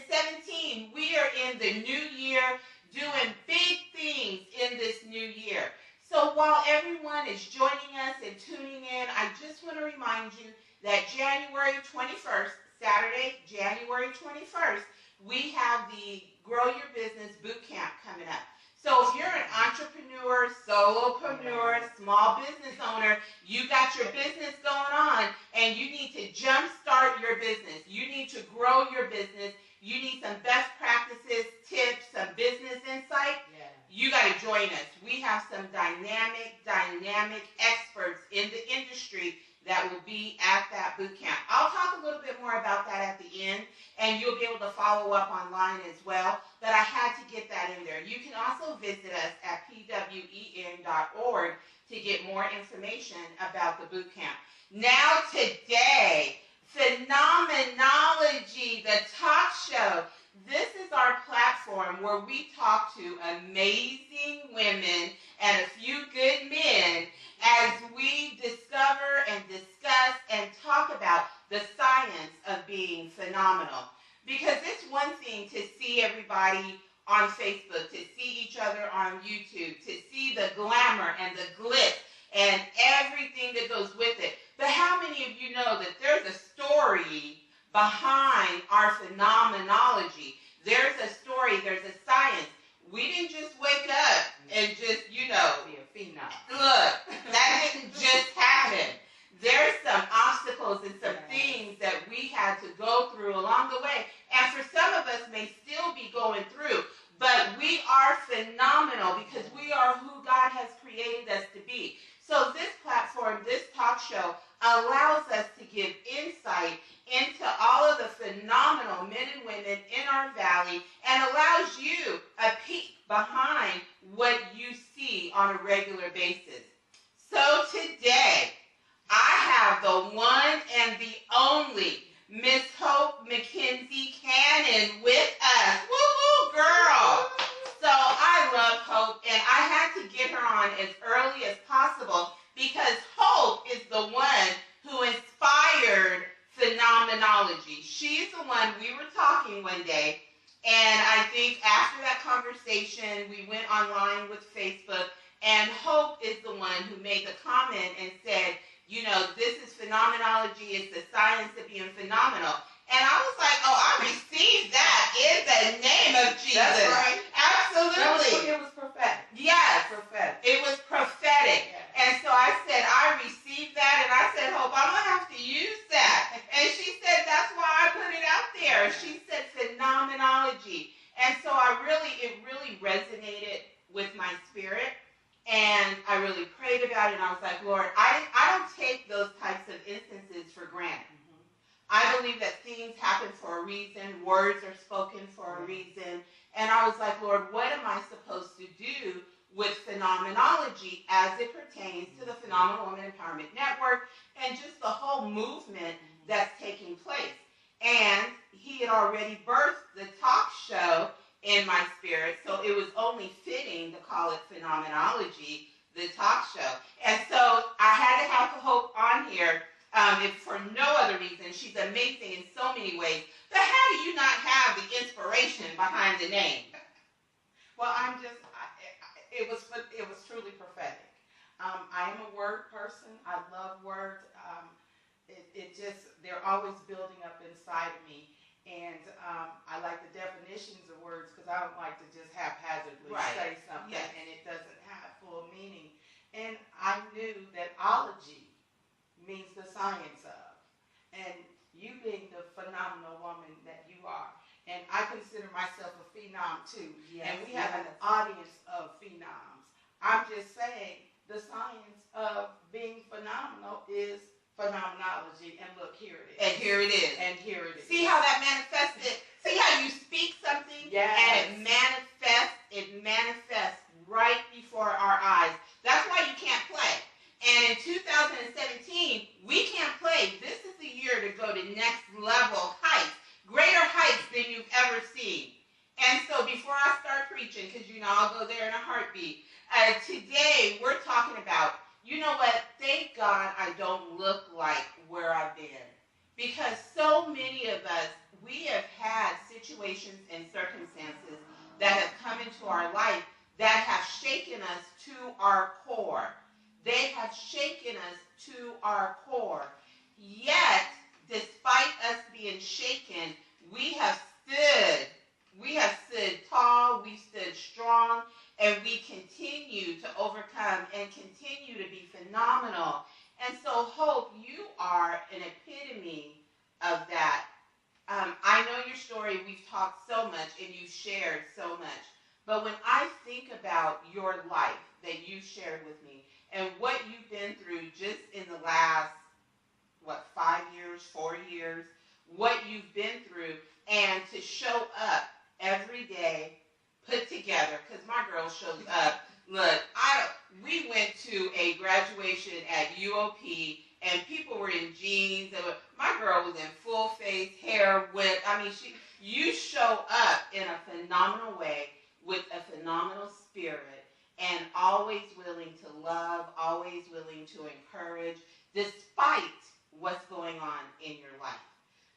2017, we are in the new year, doing big things in this new year. So while everyone is joining us and tuning in, I just want to remind you that January 21st, Saturday, January 21st, we have the Grow Your Business Boot Camp coming up. So if you're an entrepreneur, solopreneur, small business owner, you got your business going on and you need to jumpstart your business. You need to grow your business. You need some best practices, tips, some business insight. You got to join us. We have some dynamic experts in the industry that will be at that boot camp. I'll talk a little bit more about that at the end, and you'll be able to follow up online as well, but I had to get that in there. You can also visit us at pwen.org to get more information about the boot camp. Now today, Phenomenology, the talk show. This is our platform where we talk to amazing women and a few good men as we discover and discuss and talk about the science of being phenomenal. Because it's one thing to see everybody on Facebook, to see each other on YouTube, to see the glamour and the glitz and everything that goes with it. But how many of you know that there's a story behind our phenomenology? There's a story, there's a science. We didn't just wake up and just, be a phenom. Look, that didn't just happen. There's some obstacles and some things that we had to go through along the way. And for some of us may still be going through. But we are phenomenal because we are who God has created us to be. So this platform, this talk show, allows us to give insight into all of the phenomenal men and women in our valley and allows you a peek behind what you see on a regular basis. So today, I have the one and the only Miss Hope McKenzie-Cannon with us. Woo-hoo, girl! So I love Hope, and I had to get her on as early as possible because Hope is the one who inspired Phenomenology. She's the one, we were talking one day, and I think after that conversation, we went online with Facebook, and Hope is the one who made the comment and said, this is phenomenology, it's the science of being phenomenal. And I was like, oh, I received that in the name of Jesus. That's right. Absolutely. It was prophetic. Yes. Prophetic. It was prophetic. Yes. And so I said, I received that, and I said, Hope, I'm going to have to use that. And she said, that's why I put it out there. She said phenomenology. And so it really resonated with my spirit. And I really prayed about it, and I was like, Lord, I don't take those types of instances for granted. I believe that things happen for a reason, words are spoken for a reason, and I was like, Lord, what am I supposed to do with phenomenology as it pertains to the Phenomenal Woman Empowerment Network and just the whole movement that's taking place? And he had already birthed the talk show in my spirit, so it was only fitting to call it Phenomenology, the talk show. And so I had to have Hope on here, if for no other reason. She's amazing in so many ways. But how do you not have the inspiration behind the name? Well, it was truly prophetic. I am a word person. I love words. They're always building up inside of me. And I like the definitions of words because I don't like to just haphazardly say something and it doesn't have full meaning. And I knew that ology means the science of. And you being the phenomenal woman that you are. And I consider myself a phenom too. Yes, and we have an audience of phenoms. I'm just saying the science of being phenomenal is phenomenology, and look, here it is. And here it is. And here it is. See how that manifested? See how you speak something and it manifests right before our eyes. That's why you can't play. And in 2017, we can't play. This is the year to go to next level heights, greater heights than you've ever seen. And so before I start preaching, because I'll go there in a heartbeat, today we're talking about, you know what, thank God I don't look like where I've been. Because so many of us, we have had situations situations and circumstances that have come into our life that have shaken us to our core. They have shaken us to our core. Yet, despite us being shaken, we have stood tall, we stood strong, and we continue to overcome and continue to be phenomenal. And so, Hope, you are an epitome of that. I know your story. We've talked so much, and you've shared so much. But when I think about your life that you shared with me and what you've been through just in the last, 5 years, 4 years, what you've been through, and to show up every day, put together, because my girl shows up. Look, we went to a graduation at UOP, and people were in jeans. My girl was in full face, hair whipped. I mean, you show up in a phenomenal way with a phenomenal spirit, and always willing to love, always willing to encourage, despite what's going on in your life.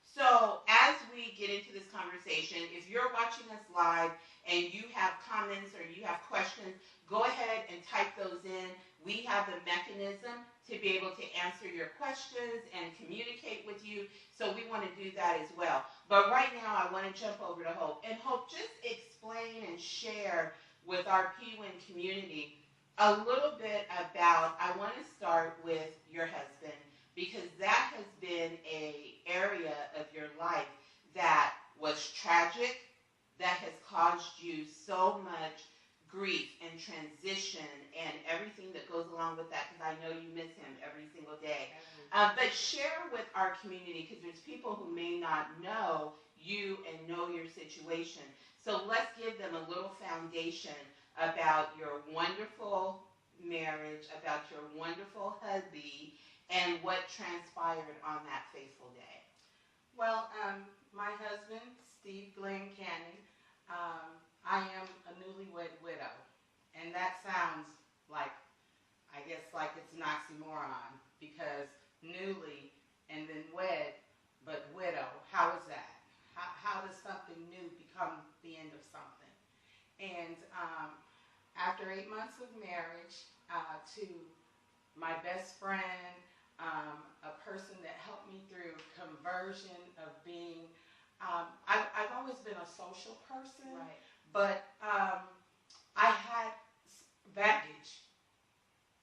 So as we get into this conversation, if you're watching us live and you have comments or you have questions, go ahead and type those in. We have the mechanism to be able to answer your questions and communicate with you, so we want to do that as well. But right now, I want to jump over to Hope. And Hope, just explain and share with our PWIN community a little bit about, I want to start with your husband, because that has been an area of your life that was tragic, that has caused you so much grief and transition and everything that goes along with that, because I know you miss him every single day. But share with our community, because there's people who may not know you and know your situation. So let's give them a little foundation about your wonderful marriage, about your wonderful hubby, and what transpired on that fateful day. Well, my husband, Steve Glenn Cannon, I am a newlywed widow. And that sounds like, I guess, like it's an oxymoron, because newly and then wed, but widow, how is that? How does something new become the end of something? And after 8 months of marriage, to my best friend, a person that helped me through conversion of being, I've always been a social person, Right. But I had baggage.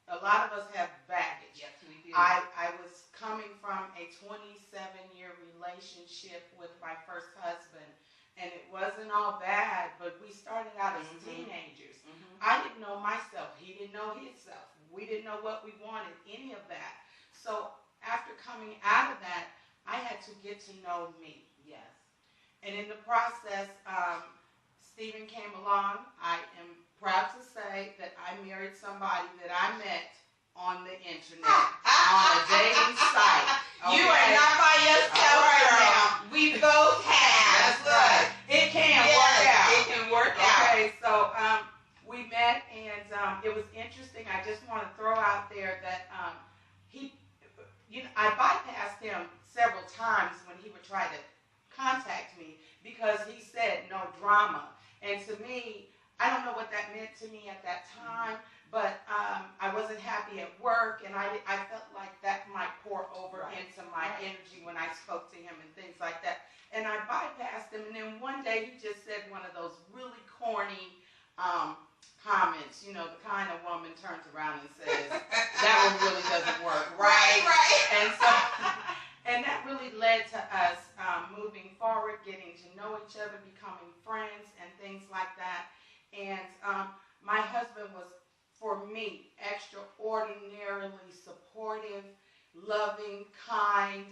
A lot of us have baggage. Yes, we do. I was coming from a 27-year relationship with my first husband, and it wasn't all bad, but we started out as teenagers. I didn't know myself. He didn't know himself. We didn't know what we wanted, any of that. So after coming out of that, I had to get to know me. Yes. And in the process, Stephen came along. I am proud to say that I married somebody that I met on the internet, on a dating site. Okay? You are not by yourself right now. We both have. That's right. It can work out. It can work out. Okay, so we met, and it was interesting. I just want to throw out there that I bypassed him several times when he would try to contact me, because he said no drama. And to me, I don't know what that meant to me at that time, but I wasn't happy at work, and I felt like that might pour over into my energy when I spoke to him and things like that. And I bypassed him, and then one day he just said one of those really corny comments, the kind of woman turns around and says, that one really doesn't work, right? And so, and that really led to us moving forward, getting to know each other, becoming friends, and things like that. And my husband was, for me, extraordinarily supportive, loving, kind.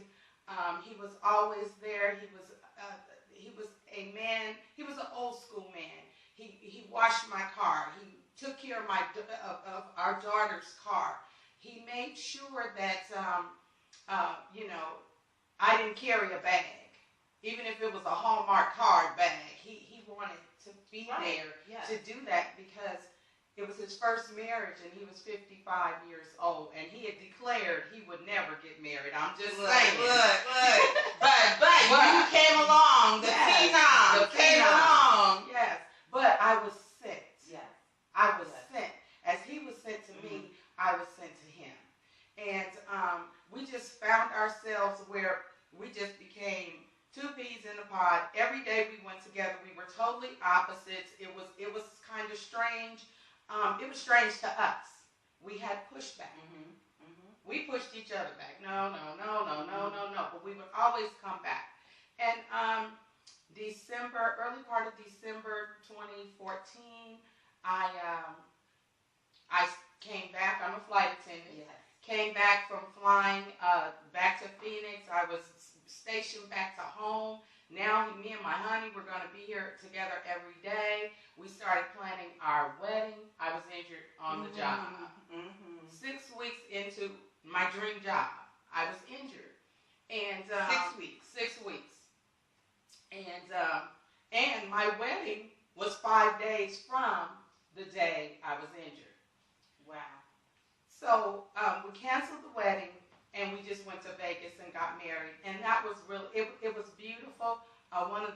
He was always there. He was a man. He was an old school man. He washed my car. He took care of our daughter's car. He made sure that I didn't carry a bag, even if it was a Hallmark card bag. He wanted to be there to do that, because it was his first marriage, and he was 55 years old, and he had declared he would never get married. I'm just saying. Look. But you came along, the phenom. went together. We were totally opposites. It was kind of strange. It was strange to us. We had pushback. We pushed each other back. No. But we would always come back. And early part of December 2014, I came back. I'm a flight attendant. Yes. Came back from flying back to Phoenix. I was stationed back to home. Now, me and my honey, we're going to be here together every day. We started planning our wedding. I was injured on the job. 6 weeks into my dream job, I was injured. And 6 weeks. 6 weeks. And my wedding was 5 days from the day I was injured. Wow. So we canceled the wedding, and we just went to Vegas and got married. And that was really, it was beautiful. One of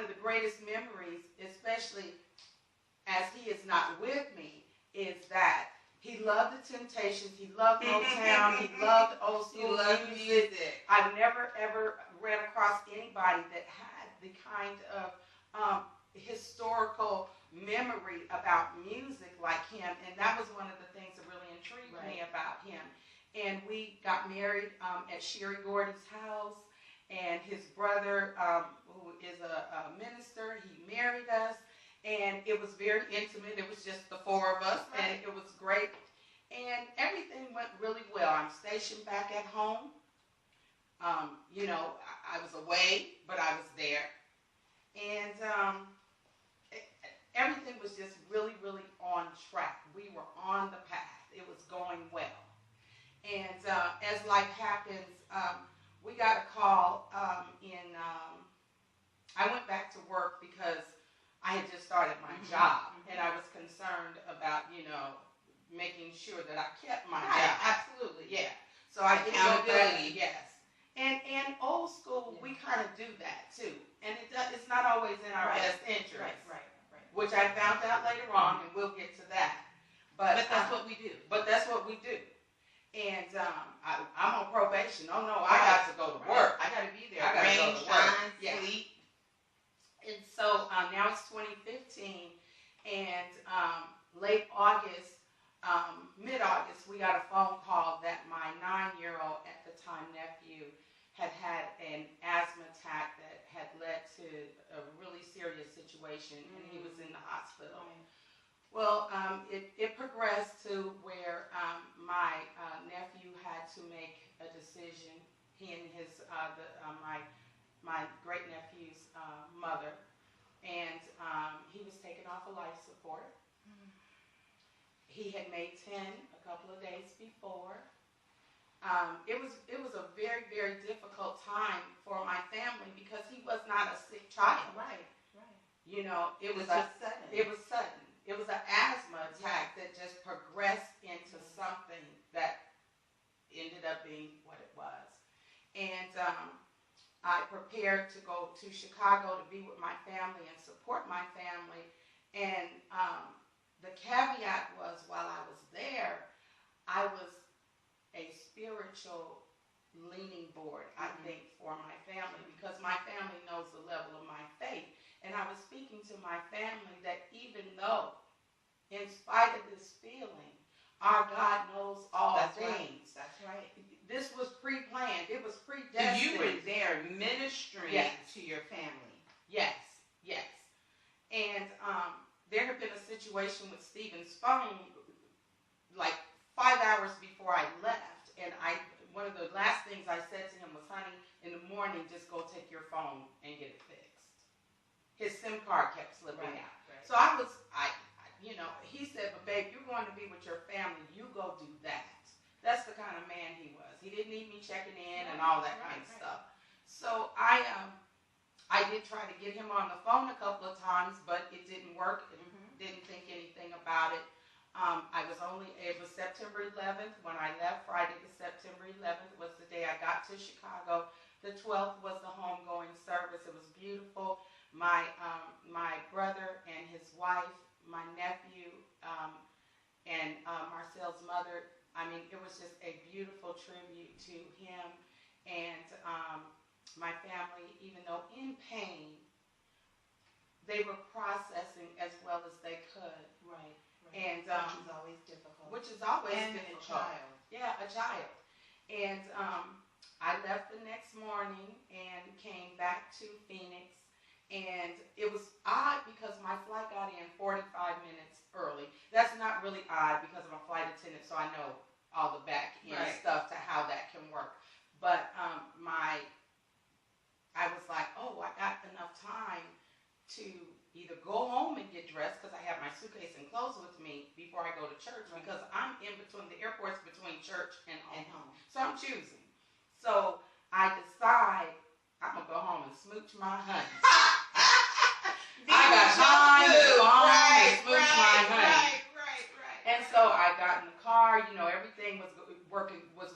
the greatest memories, especially as he is not with me, is that he loved the Temptations. He loved Motown. He loved old school music. I've never, ever ran across anybody that had the kind of historical memory about music like him, and that was one of the things that really intrigued me about him. And we got married at Sherry Gordy's house, and his brother, who is a minister, he married us, and it was very intimate. It was just the four of us, and it was great, and everything went really well. I'm stationed back at home. I was away, but I was there, and everything was just really, really on track. We were on the path. It was going well. And as life happens, we got a call I went back to work because I had just started my job, and I was concerned about, making sure that I kept my job. Absolutely. Yeah. So I did accountability. Yes. And old school, we kind of do that too. And it's not always in our best interest. Right. Which I found out later on, and we'll get to that. But that's what we do. But that's what we do. And I'm on probation. Oh no, I got to go to work. I got to be there. I got to go to work. Sleep. And so now it's 2015, and late August, mid-August, we got a phone call that my 9-year-old at the time nephew had an asthma attack that had led to a really serious situation, and he was in the hospital. Well, it progressed to where my nephew had to make a decision. He and his my great nephew's mother, and he was taken off of life support. He had made 10 a couple of days before. It was a very, very difficult time for my family because he was not a sick child. Right. It was sudden. It was sudden. It was an asthma attack that just progressed into something that ended up being what it was. And I prepared to go to Chicago to be with my family and support my family. And the caveat was, while I was there, I was a spiritual leaning board, I think, for my family, because my family knows the level of my faith. And I was speaking to my family that even though, in spite of this feeling, our God knows all things. That's right. This was pre-planned. It was predestined. So you were there ministering to your family. Yes. And there had been a situation with Stephen's phone like 5 hours before I left, and one of the last things I said to him was, honey, in the morning, just go take your phone and get it fixed. His SIM card kept slipping out. Right. So he said, but babe, you're going to be with your family. You go do that. That's the kind of man he was. He didn't need me checking in and all that kind of stuff. So I did try to get him on the phone a couple of times, but it didn't work. Didn't think anything about it. It was September 11th when I left. Friday the September 11th was the day I got to Chicago. The 12th was the homegoing service. It was beautiful. My brother and his wife, my nephew, and Marcel's mother, it was just a beautiful tribute to him. And my family, even though in pain, they were processing as well as they could. Right. And which is always difficult. Which is always difficult. A child. Yeah, a child. And I left the next morning and came back to Phoenix. And it was odd because my flight got in 45 minutes early. That's not really odd because I'm a flight attendant, so I know all the back end stuff to how that can work. But I was like, oh, I got enough time to either go home and get dressed because I have my suitcase and clothes with me before I go to church because I'm in between, the airport's between church and home. So I'm choosing. So I decide I'm going to go home and smooch my honey. I got time to go home and smooch my honey. Right. And so I got in the car, everything was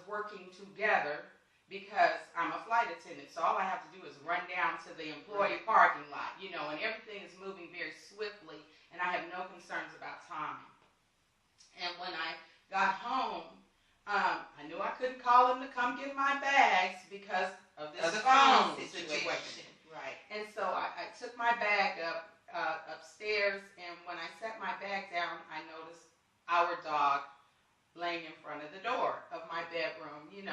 working together because I'm a flight attendant. So all I have to do is run down to the employee parking lot, and everything is moving very swiftly, and I have no concerns about time. And when I got home, I knew I couldn't call him to come get my bags because of this phone situation. Right. And so I took my bag upstairs, and when I set my bag down, I noticed our dog laying in front of the door of my bedroom, and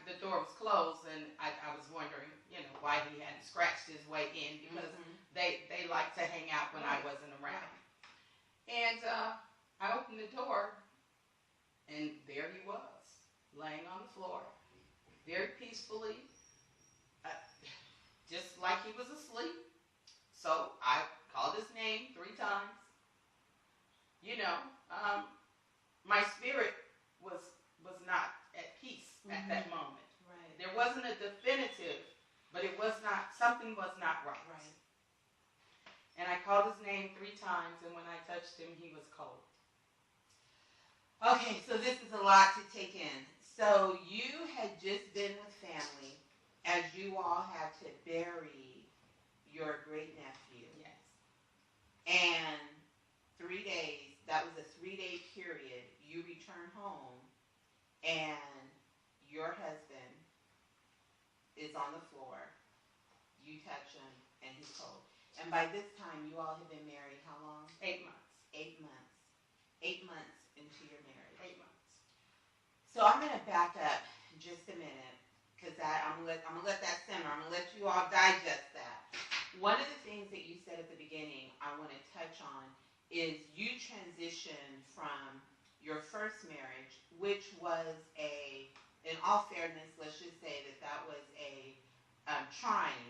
the door was closed, and I was wondering, why he hadn't scratched his way in because they like to hang out when I wasn't around. And I opened the door, and there he was, laying on the floor, very peacefully, just like he was asleep. So I called his name 3 times. My spirit was not at peace at that moment. Right. There wasn't a definitive, but something was not right. Right. And I called his name 3 times, and when I touched him, he was cold. Okay, so this is a lot to take in. So you had just been with family as you all had to bury your great nephew. Yes. And 3 days, that was a 3-day period. You return home, and your husband is on the floor. You touch him, and he's cold. And by this time, you all have been married how long? 8 months. 8 months. 8 months into your marriage. 8 months. So I'm going to back up just a minute because I'm gonna let that simmer. I'm going to let you all digest that. One of the things that you said at the beginning I want to touch on is you transitioned from your first marriage, which was in all fairness, let's just say that was a trying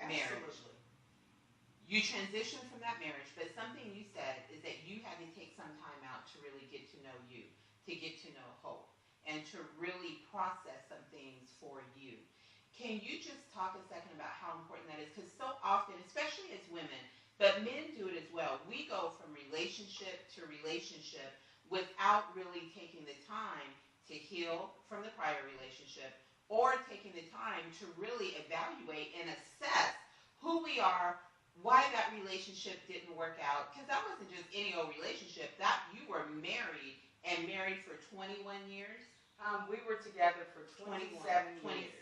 marriage. Absolutely. You transitioned from that marriage, but something you said is that you had to take some time out to really get to know you, to get to know Hope, and to really process some things for you. Can you just talk a second about how important that is? Because so often, especially as women, but men do it as well, we go from relationship to relationship without really taking the time to heal from the prior relationship or taking the time to really evaluate and assess who we are, why that relationship didn't work out. Because that wasn't just any old relationship. That you were married and married for 21 years. We were together for 27 years.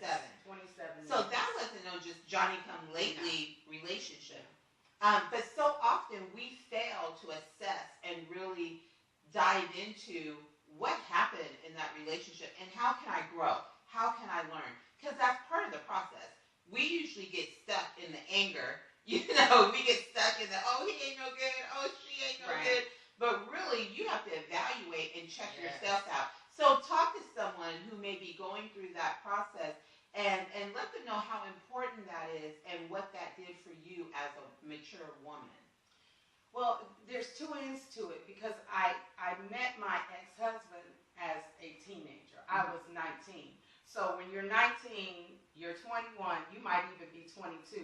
27 years. So that wasn't no just Johnny-come-lately relationship. But so often we fail to assess and really dive into what happened in that relationship and how can I grow? How can I learn? Because that's part of the process. We usually get stuck in the anger. We get stuck in the, oh, he ain't no good, oh, she ain't no good. But really, you have to evaluate and check yourself out. So talk to someone who may be going through that process and let them know how important that is and what that did for you as a mature woman. Well, there's 2 ends to it because I met my ex-husband as a teenager. I was 19. So when you're 19, you're 21, you might even be 22.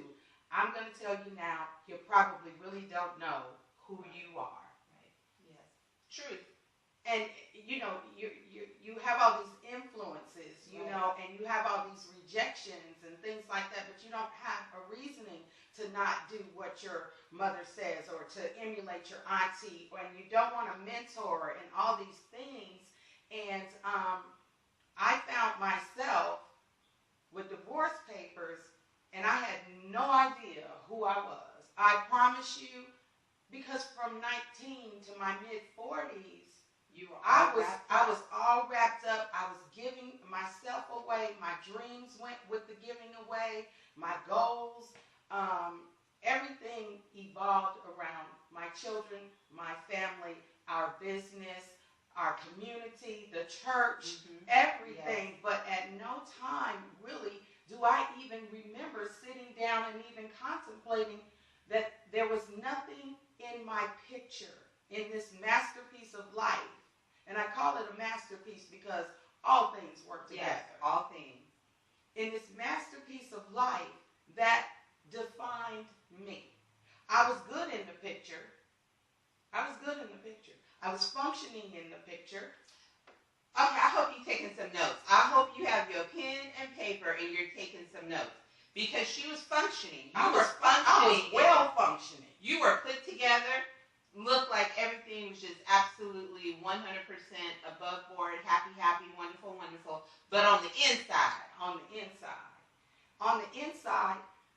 I'm going to tell you now, you probably really don't know who you are. Right. Yes. Truth. And, you have all these influences, and you have all these rejections and things like that, but you don't have a reasoning to not do what your mother says or to emulate your auntie, and you don't want a mentor and all these things. And I found myself with divorce papers And I had no idea who I was. I promise you, because from 19 to my mid-40s, I was all wrapped up. I was giving myself away. My dreams went with the giving away. My goals, everything evolved around my children, my family, our business, our community, the church, everything. Yes. But at no time, really, do I even remember sitting down and even contemplating that there was nothing in my picture, in this masterpiece of life. And I call it a masterpiece because all things work together. Yes, all things. In this masterpiece of life that defined me. I was good in the picture. I was functioning in the picture. Okay, I hope you're taking some notes. I hope you have your pen and paper and you're taking some notes. Because she was functioning. I was well functioning. You were put together. Looked like everything was just absolutely 100% above board, happy, wonderful, wonderful. But on the inside,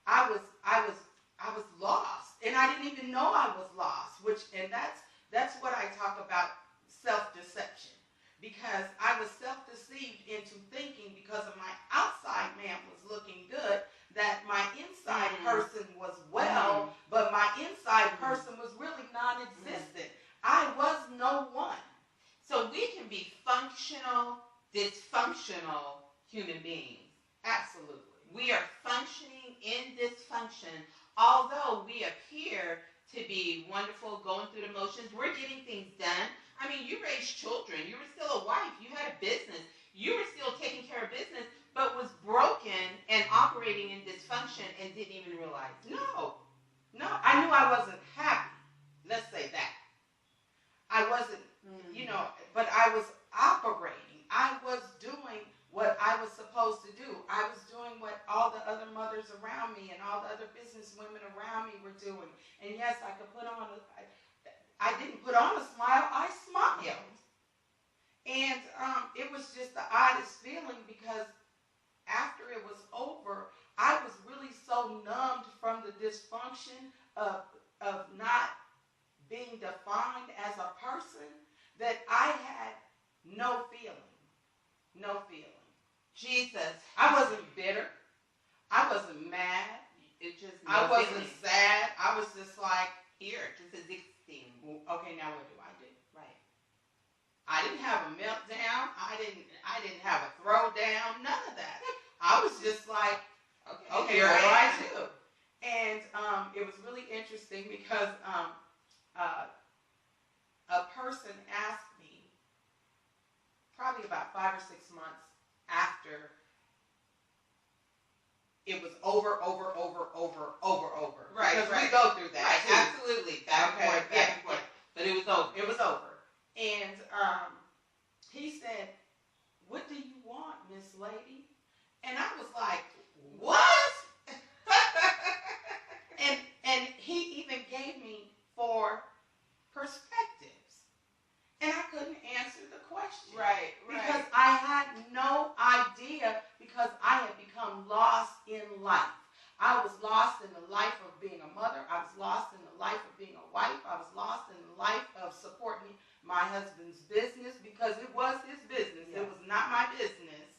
I was lost, and I didn't even know I was lost. And that's what I talk about, self-deception, because I was self-deceived into thinking because of my outside man was looking good that my inside person was well, but my inside person was really non-existent. I was no one. So we can be functional, dysfunctional human beings. Absolutely. We are functioning in dysfunction, although we appear to be wonderful, going through the motions. We're getting things done. I mean, you raised children. You were still a wife. You had a business. You were still taking care of business, but was broken and operating in dysfunction and didn't even realize it. No, I knew I wasn't happy. Let's say that. I wasn't, but I was operating. I was doing what I was supposed to do. I was doing what all the other mothers around me and all the other business women around me were doing. And yes, I could put on I didn't put on a smile, I smiled. And it was just the oddest feeling because after it was over, I was really so numbed from the dysfunction of not being defined as a person that I had no feeling. No feeling. Jesus. I wasn't bitter. I wasn't mad. I wasn't sad. I was just like, here, just existing. Okay, now what do I do? Right. I didn't have a meltdown. I didn't have a throwdown. None of that. I was just like, okay, what do I do? And it was really interesting because a person asked me probably about 5 or 6 months after it was over. Right, because right. We go through that. Right, too. absolutely. Back and forth. But it was over. It was over. And he said, "What do you want, Miss Lady?" And I was like, "What?" and he even gave me 4 perspectives. And I couldn't answer the question. Right. Because I had no idea, because I had become lost in life. I was lost in the life of being a mother. I was lost in the life of being a wife. I was lost in the life of supporting my husband's business because it was his business. Yeah. It was not my business.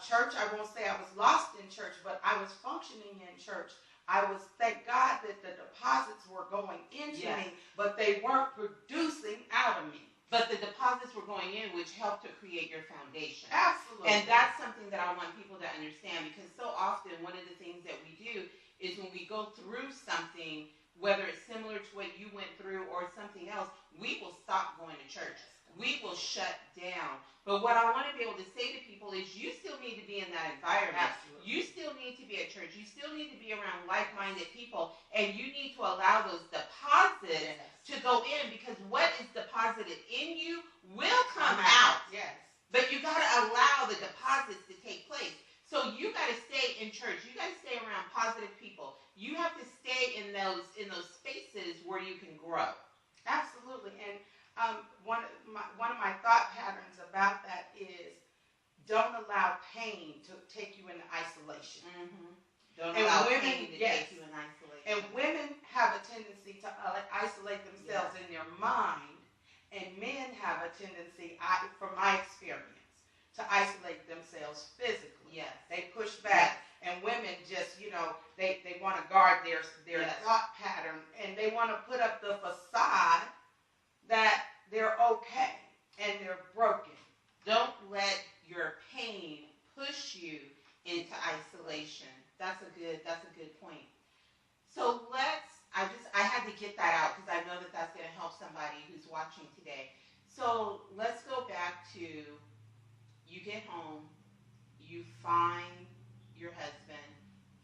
Church, I won't say I was lost in church, but I was functioning in church. I was, thank God that the deposits were going into me, but they weren't producing out of me. But the deposits were going in, which helped to create your foundation. Absolutely. And that's something that I want people to understand, because so often one of the things that we do is when we go through something, whether it's similar to what you went through or something else, we will stop going to church. We will shut down. But what I want to be able to say to people is you still need to be in that environment. Absolutely. You still need to be at church. You still need to be around like-minded people, and you need to allow those deposits to go in, because what is deposited in you will come out. Yes. But you got to allow the deposits to take place. So you got to stay in church. You got to stay around positive people. You have to stay in those spaces where you can grow. Absolutely. And one of my thought patterns about that is don't allow pain to take you into isolation. women, yes, take you in isolation. and women have a tendency to isolate themselves in their mind, and men have a tendency, from my experience, to isolate themselves physically. Yes. They push back, and women just, they want to guard their thought pattern, and they want to put up the facade that they're okay and they're broken. Don't let your pain push you into isolation. That's a good point. So I had to get that out because I know that that's going to help somebody who's watching today. So let's go back to, you get home, you find your husband,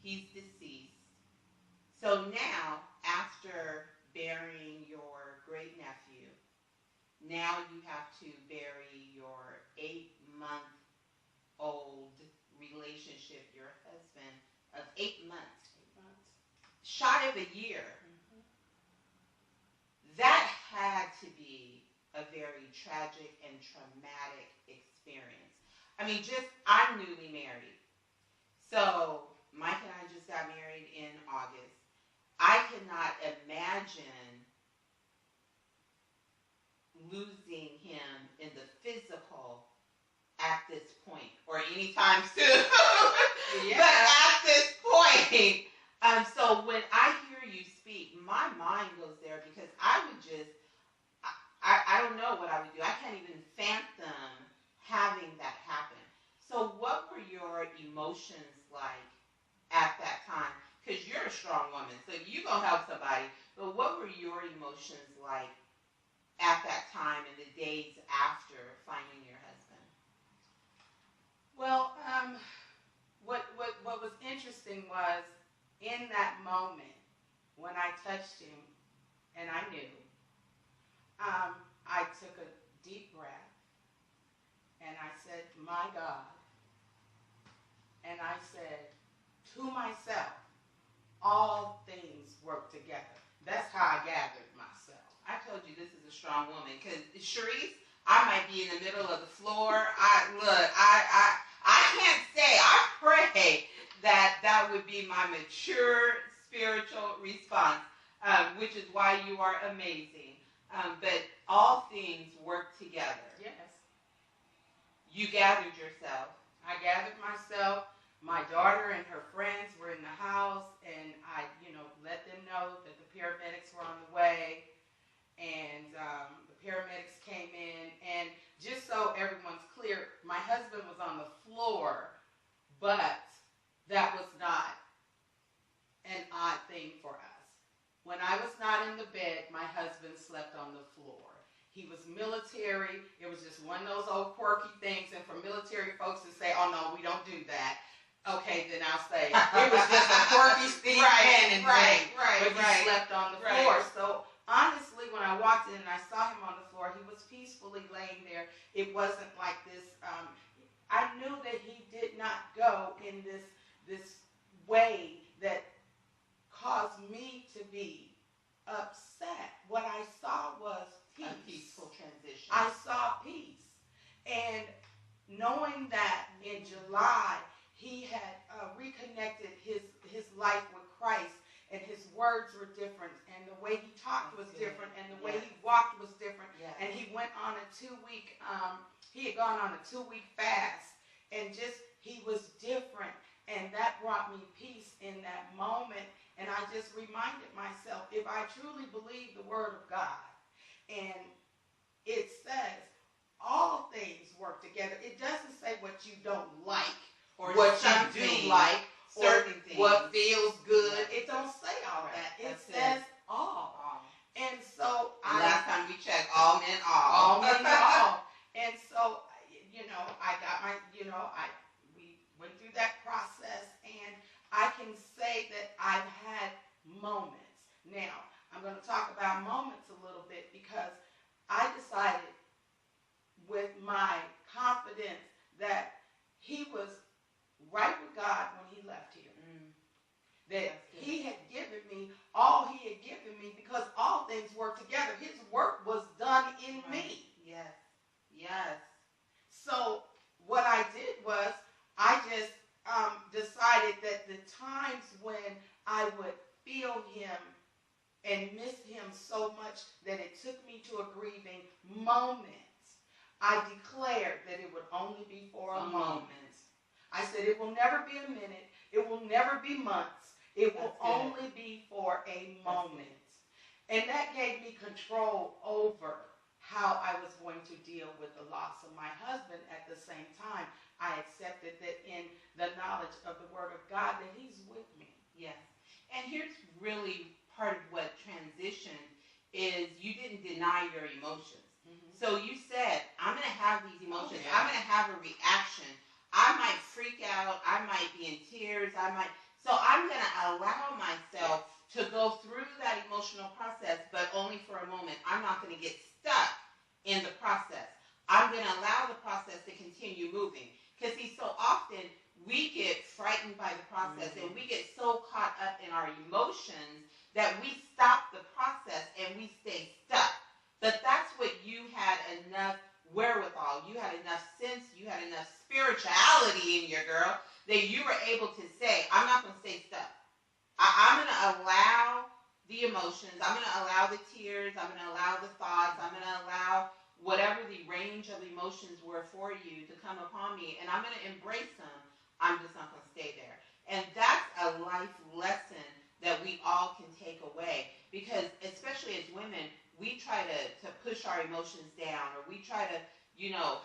he's deceased. So now, after burying your great nephew, now you have to bury your 8-month-old relationship, your husband of 8 months. Shy of a year. Mm-hmm. That had to be a very tragic and traumatic experience. I mean, I'm newly married. So Mike and I just got married in August. I cannot imagine losing him in the physical at this point, or anytime soon. Yeah. But at this point, so when I hear you speak, my mind goes there because I would I don't know what I would do. I can't even fathom having that happen. So what were your emotions like at that time? Because you're a strong woman, so you're going to help somebody. But what were your emotions like at that time and the days after finding your husband? Well, what was interesting was, in that moment, when I touched him, and I knew, I took a deep breath, and I said, my God, and I said to myself, all things work together. That's how I gathered myself. I told you this is a strong woman, because Sharise, I might be in the middle of the floor. I can't say, I pray that would be my mature spiritual response, which is why you are amazing. But all things work together. Yes. You gathered yourself. I gathered myself. My daughter and her friends were in the house, and I, let them know that the paramedics were on the way. And the paramedics came in, and just so everyone's clear, my husband was on the floor, but that was not an odd thing for us. When I was not in the bed, my husband slept on the floor. He was military. It was just one of those old quirky things, and for military folks to say, oh no, we don't do that. Okay, then I'll say, it was just a quirky Steve Cannon thing, but he slept on the floor. So honestly, when I walked in and I saw him on the floor, he was peacefully laying there. It wasn't like this. I knew that he did not go in this way that caused me to be upset. What I saw was peace. A peaceful transition. I saw peace. And knowing that in July, he had reconnected his life with Christ, and his words were different, and the way he talked was different, and the way he walked was different. And he went on a 2-week, he had gone on a 2-week fast, and he was different, and that brought me peace in that moment. And I just reminded myself, if I truly believe the word of God, and it says all things work together, it doesn't say what you don't like, or what you do like, certain things, what feels good. It don't say all that. It says all. And so last time we checked, all men all. All men all. And so, I got my, we went through that process, and I can say that I've had moments. Now, I'm going to talk about moments a little bit, because I decided with my confidence that he was right with God when he left here. That he had given me all he had given me, because all things work together. His work was done in me. Yes. Yes. So what I did was, I just decided that the times when I would feel him and miss him so much that it took me to a grieving moment, I declared that it would only be for a moment. I said it will never be a minute. It will never be months. It will only be for a moment. And that gave me control over how I was going to deal with the loss of my husband. At the same time, I accepted that in the knowledge of the Word of God that he's with me. Yes. And here's really part of what transitioned is you didn't deny your emotions. Mm-hmm. So you said, I'm going to have these emotions. Oh, yeah. I'm going to have a reaction. I might freak out. I might be in tears. So I'm going to allow myself to go through that emotional process, but only for a moment. I'm not going to get stuck in the process. I'm going to allow the process to continue moving. Because see, so often we get frightened by the process, mm-hmm. and we get so caught up in our emotions that we stop the process and we stay stuck. But that's what you had enough wherewithal, you had enough sense, you had enough spirituality in your girl that you were able to say, I'm not going to stay stuck. I'm going to allow the emotions, I'm going to allow the tears, I'm going to allow the thoughts, I'm going to allow whatever the range of emotions were for you to come upon me, and I'm going to embrace them. I'm just not going to stay there. And that's a life lesson that we all can take away, because especially as women, we try to push our emotions down, or we try to,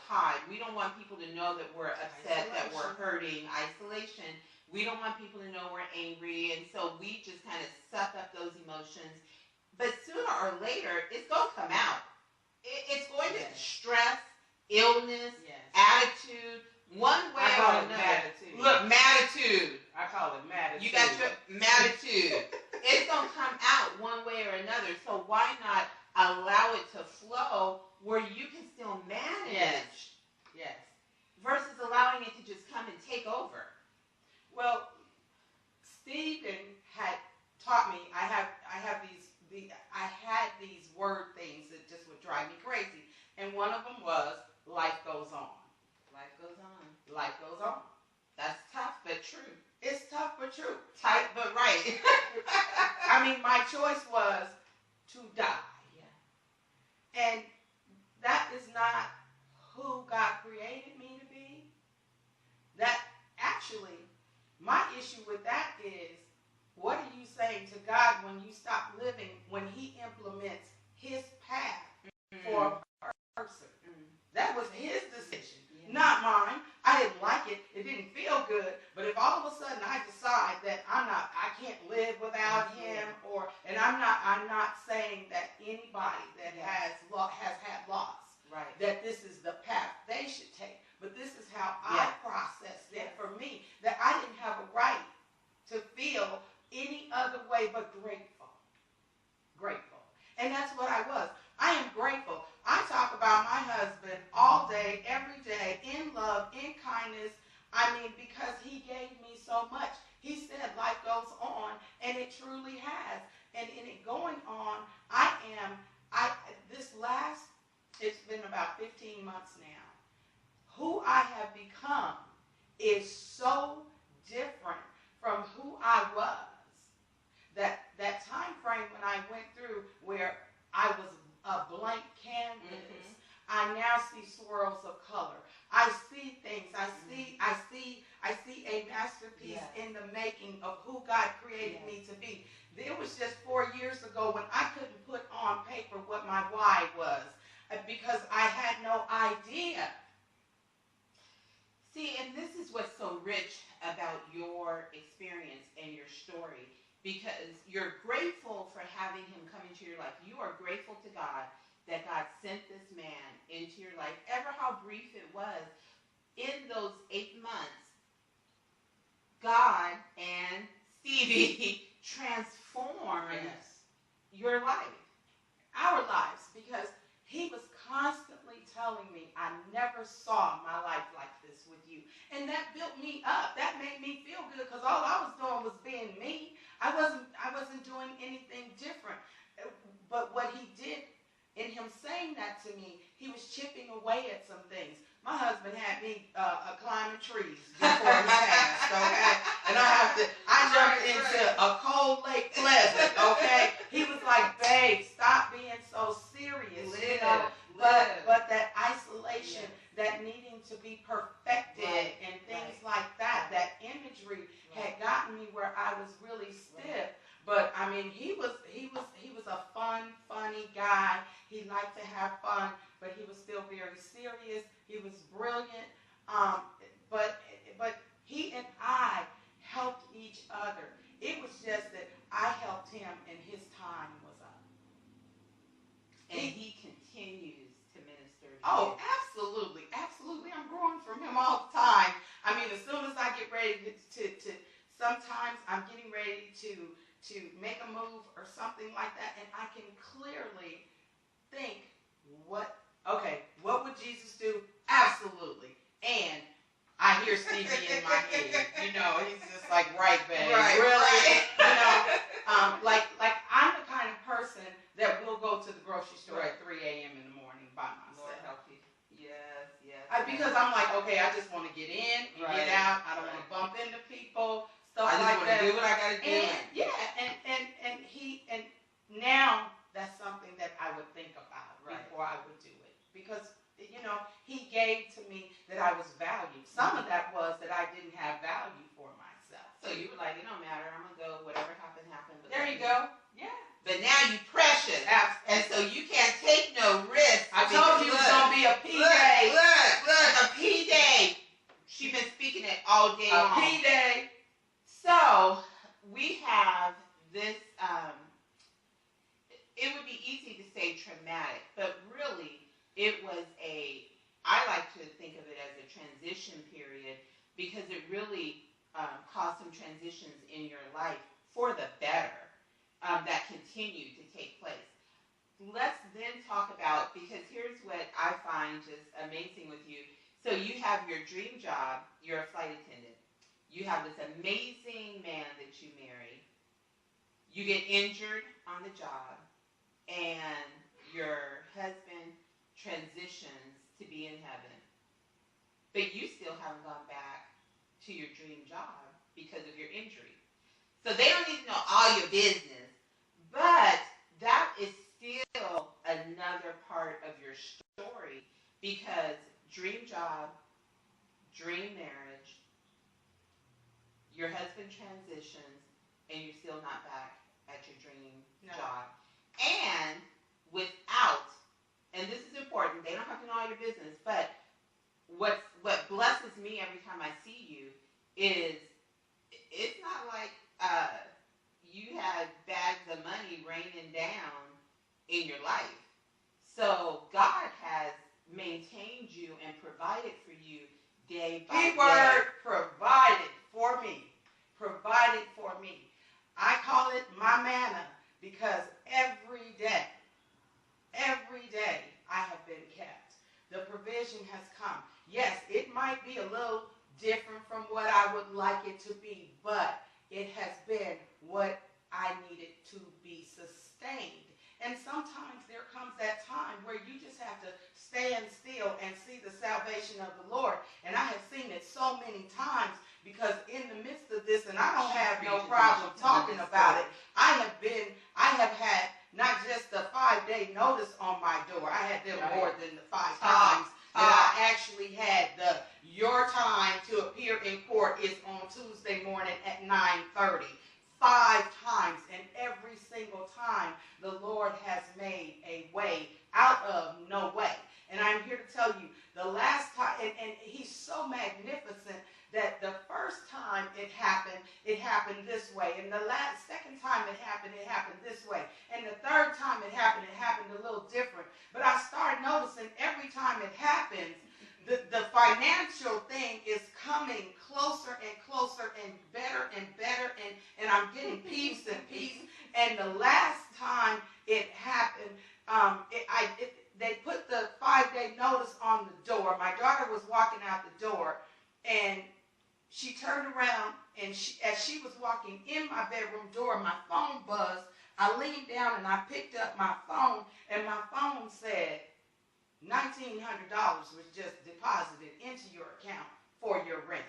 hide. We don't want people to know that we're upset, that we're hurting, isolation. We don't want people to know we're angry, and so we just kind of suck up those emotions. But sooner or later, it's going to come out. It's going to stress, illness, attitude, one way or another. Look, matitude. I call it matitude. You got your matitude. It's going to come out one way or another. So why not allow it to flow where you can still manage? Yes. Versus allowing it to just come and take over. Well, Stephen had taught me. I had these word things that just would drive me crazy, and one of them was life goes on. Life goes on. Life goes on. That's tough but true. It's tough but true. Tight but right. I mean, my choice was to die. Yeah. And that is not who God created me to be. That actually, my issue with that is, what are you saying to God when you stop living, when he implements his path for a person? That was his decision, not mine. I didn't like it. It didn't feel good. But if all of a sudden I decide that I can't live without him, and I'm not saying that anybody that has had loss, right, that this is the path they should take. But this is how I processed it for me, that I didn't have a right to feel any other way but grateful. Grateful. And that's what I was. I am grateful. I talk about my husband all day, every day, in love, in kindness. I mean, because he gave me so much. He said life goes on, and it truly has. And in it going on, it's been about 15 months now. Who I have become is so different from who I was. That time frame when I went through where I was a blank canvas, I now see swirls of color. I see things. I see a masterpiece in the making of who God created me to be. It was just 4 years ago when I couldn't put on paper what my why was, because I had no idea. See, and this is what's so rich about your experience and your story, because you're grateful for having him come into your life. You are grateful to God that God sent this man into your life, ever how brief it was. In those 8 months, God and Stevie transformed your life. Our lives, because he was constantly telling me, I never saw my life like this with you. And that built me up. That made me feel good, because all I was doing was being me. I wasn't doing anything different. But what he did in him saying that to me, he was chipping away at some things. My husband had me climbing trees before he passed, okay? And I jumped into a cold Lake Pleasant, okay? He was like, babe, stop being so serious, you know? But that isolation, that needing to be perfected and things like that, that imagery had gotten me where I was really stiff. But I mean, he was a funny guy. He liked to have fun, but he was still very serious. He was brilliant. But he and I helped each other. It was just that I helped him and his time was up. And he continues to minister to you. you. Absolutely. Absolutely. I'm growing from him all the time. I mean, as soon as I get ready to sometimes I'm getting ready to make a move or something like that, and I can clearly think, what would Jesus do? Absolutely. And I hear Stevie in my head. You know, he's just like, right, babe. Right, really? Right. You know, like I'm the kind of person that will go to the grocery store at 3 a.m. in the morning by myself. Lord help you. Yes. Because I'm like, okay, I just want to get in and get out. I don't want to bump into people. Stuff I just like want that. to do what I got to do. And now that's something that I would think about before I would do it, because you know he gave to me that I was valued. Some of that was that I didn't have value for myself. So you were like, it don't matter. I'm gonna go. Whatever happened, happened. There you go. Yeah. But now you precious, and so you can't take no risk. I told you it was gonna be a P day. Look, a P day. She's been speaking it all day long. A P day. So we have this, it would be easy to say traumatic, but really it was I like to think of it as a transition period, because it really caused some transitions in your life for the better that continue to take place. Let's then talk about, because here's what I find just amazing with you. So you have your dream job, you're a flight attendant. You have this amazing man that you marry. You get injured on the job, and your husband transitions to be in heaven. But you still haven't gone back to your dream job because of your injury. So they don't need to know all your business, but that is still another part of your story, because dream job, dream marriage, your husband transitions, and you're still not back at your dream job. And without, and this is important, they don't have to know all your business, but what blesses me every time I see you is it's not like you had bags of money raining down in your life. So God has maintained you and provided for you day by day. Keyword, provided for me. Provided for me. I call it my manna, because every day I have been kept. The provision has come. Yes, it might be a little different from what I would like it to be, but it has been what I needed to be sustained. And sometimes there comes that time where you just have to stand still and see the salvation of the Lord. And I have seen it so many times, because in the midst of this, and I don't have no problem talking about it, I have had not just the 5-day notice on my door. I had them more than the 5 times that I actually had your time to appear in court is on Tuesday morning at 9:30. 5 times, and every single time the Lord has made a way out of no way. And I'm here to tell you, the last time, and he's so magnificent that the first time it happened this way. And the second time it happened this way. And the third time it happened a little different. But I started noticing every time it happens, the financial thing is coming closer and closer and better, and I'm getting peace and peace. And the last time it happened, they put the 5-day notice on the door. My daughter was walking out the door, and she turned around, and as she was walking in my bedroom door, my phone buzzed. I leaned down and I picked up my phone, and my phone said, $1,900 was just deposited into your account for your rent.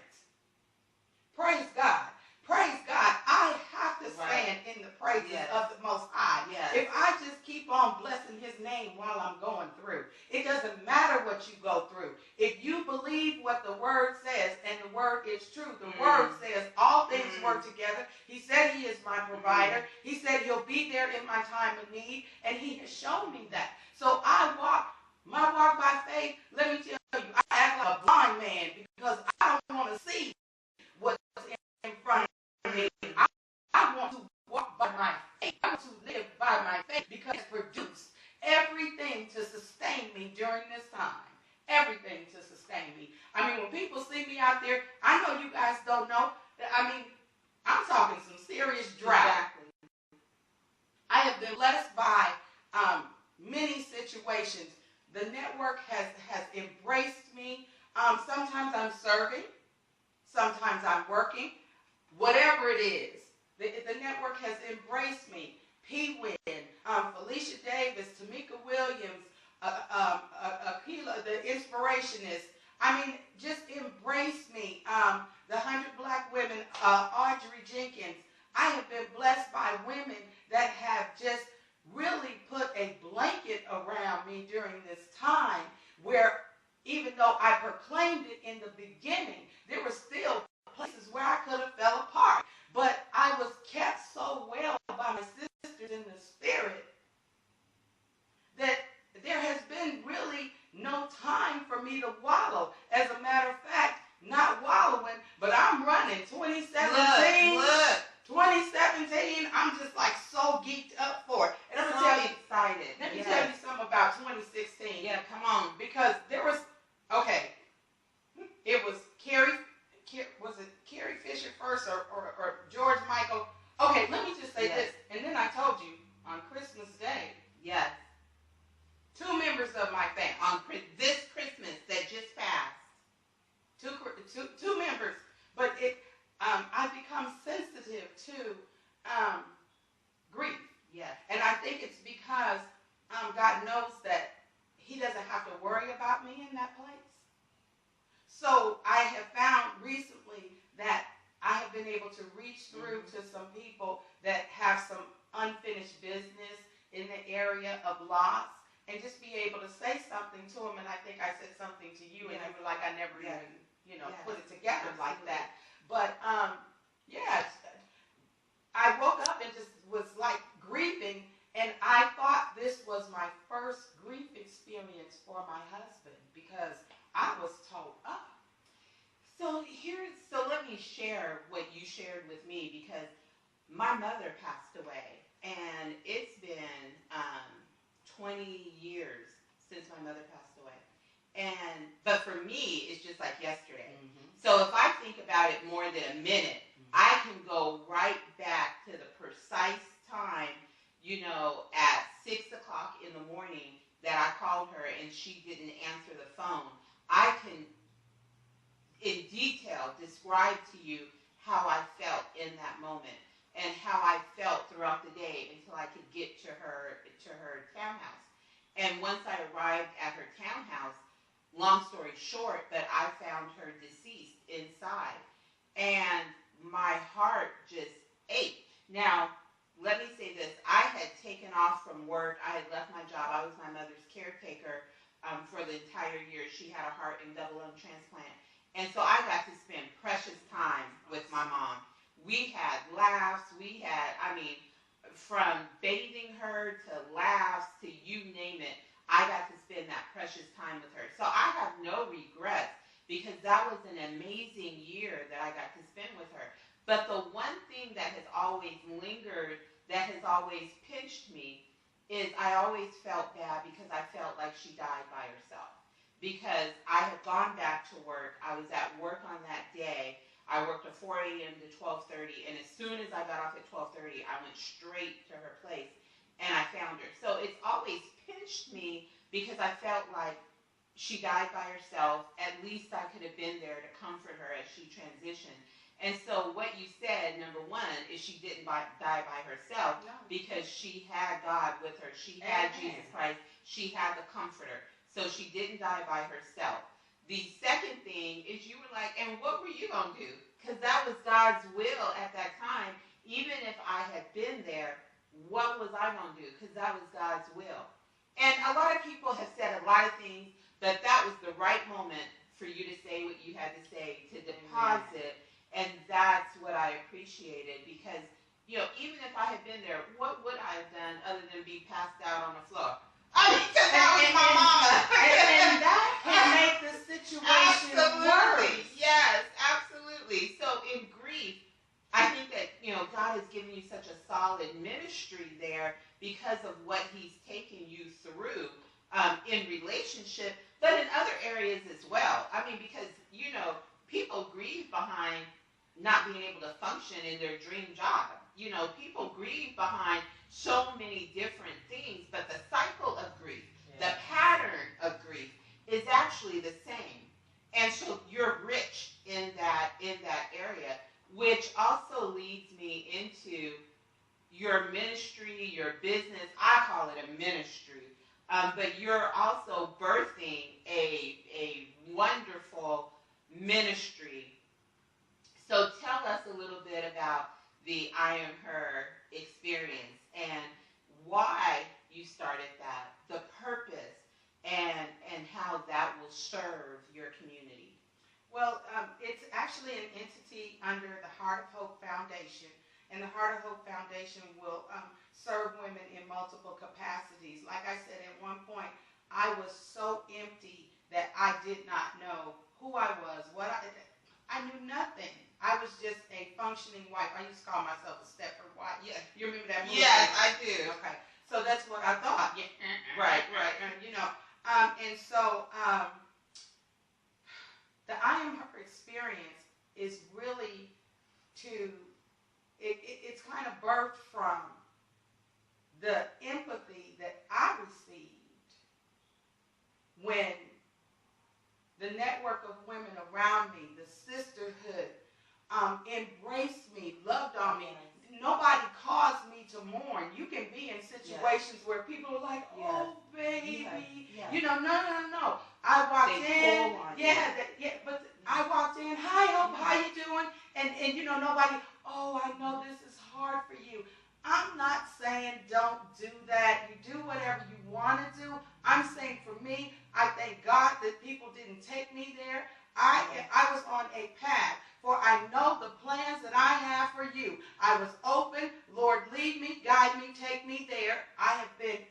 Praise God. Praise God. I have to stand in the praises of the Most High. Yes. If I just keep on blessing his name while I'm going through, it doesn't matter what you go through. If you believe what the word says, and the word is true, the word says all things work together. He said he is my provider. He said he'll be there in my time of need, and he has shown me that. So I walk my walk by faith. Let me tell you, I act like a blind man because I don't want to see what's in front of me. I want to walk by my faith. I want to live by my faith because it produced everything to sustain me during this time. Everything to sustain me. I mean, when people see me out there, I know you guys don't know. I mean, I'm talking some serious drought. Exactly. I have been blessed by many situations. The network has embraced me. Sometimes I'm serving. Sometimes I'm working. Whatever it is, the network has embraced me. P. Win, Felicia Davis, Tamika Williams, Akila, the Inspirationist. I mean, just embrace me. The 100 Black Women, Audrey Jenkins. I have been blessed by women that have just really put a blanket around me during this time where even though I proclaimed it in the beginning, there were still places where I could have fell apart. But I was kept so well by my sisters in the spirit that there has been really no time for me to wallow. As a matter of fact, not wallowing, but I'm running 2017. Look. 2017, I'm just like so geeked up for it. And I'm going to tell you, excited. Let me tell you something about 2016. Yeah, come on. Because there was, okay, it was Carrie Fisher first or George Michael? Okay, let me just say this. And then I told you, on Christmas Day, yes, 2 members of my family, on this Christmas that just passed, two members, but I've become sensitive to grief. Yes. And I think it's because God knows that he doesn't have to worry about me in that place. So I have found recently that I have been able to reach through to some people that have some unfinished business in the area of loss and just be able to say something to them. And I think I said something to you and you were like, I never even, put it together like that. But, I woke up and just was like grieving, and I thought this was my first grief experience for my husband because I was told up. So let me share what you shared with me, because my mother passed away, and it's been 20 years since my mother passed away. But for me, it's just like yesterday. So if I think about it more than a minute, I can go right back to the precise time, at 6 o'clock in the morning that I called her and she didn't answer the phone. I can, in detail, describe to you how I felt in that moment and how I felt throughout the day until I could get to her townhouse. And once I arrived at her townhouse, long story short, but I found her deceased inside. And my heart just ached. Now, let me say this. I had taken off from work. I had left my job. I was my mother's caretaker for the entire year. She had a heart and double lung transplant. And so I got to spend precious time with my mom. We had laughs. We had, from bathing her to laughs to you name it, I got to spend that precious time with her. So I have no regrets because that was an amazing year that I got to spend with her. But the one thing that has always lingered, that has always pinched me, is I always felt bad because I felt like she died by herself. Because I had gone back to work. I was at work on that day. I worked at 4 a.m. to 12:30, and as soon as I got off at 12:30, I went straight to her place, and I found her. So it's always pinched me because I felt like she died by herself. At least I could have been there to comfort her as she transitioned. And so what you said, number one, is she didn't die by herself because she had God with her. She had Jesus Christ. She had the Comforter. So she didn't die by herself. The second thing is you were like, and what were you going to do? Because that was God's will at that time. Even if I had been there, what was I going to do? Because that was God's will. And a lot of people have said a lot of things, but that was the right moment for you to say what you had to say, to deposit. And that's what I appreciated, because, you know, even if I had been there, what would I have done other than be passed out on the floor? I mean, because that was my mama. And that can make the situation worse. Yes, absolutely. So in grief, I think that, you know, God has given you such a solid ministry there because of what he's taken you through in relationship, but in other areas as well. I mean, because, you know, people grieve behind not being able to function in their dream job. You know, people grieve behind so many different things, but the cycle of grief, the pattern of grief is actually the same. And so you're rich in that area, which also leads me into your ministry, your business. I call it a ministry, but you're also birthing a wonderful ministry. So tell us a little bit about the I Am Her experience and why you started that, the purpose, and how that will serve your community. Well, it's actually an entity under the Heart of Hope Foundation, and the Heart of Hope Foundation will serve women in multiple capacities. Like I said, at one point, I was so empty that I did not know who I was, I knew nothing. I was just a functioning wife. I used to call myself a Stepford wife. Yeah, you remember that movie? Yes, I do. Okay, so that's what I thought. Yeah. Right. You know, and so the I Am Her experience is really it's kind of birthed from the empathy that I received when the network of women around me, the sisterhood, embraced me, loved on me. Nobody caused me to mourn. You can be in situations where people are like, oh, baby. You know, no. I walked in. But I walked in, hi, Hope, how you doing? And you know, nobody, oh, I know this is hard for you. I'm not saying don't do that. You do whatever you want to do. I'm saying for me, I thank God that people didn't take me there. I was on a path, for I know the plans that I have for you. I was open. Lord, lead me, guide me, take me there. I have been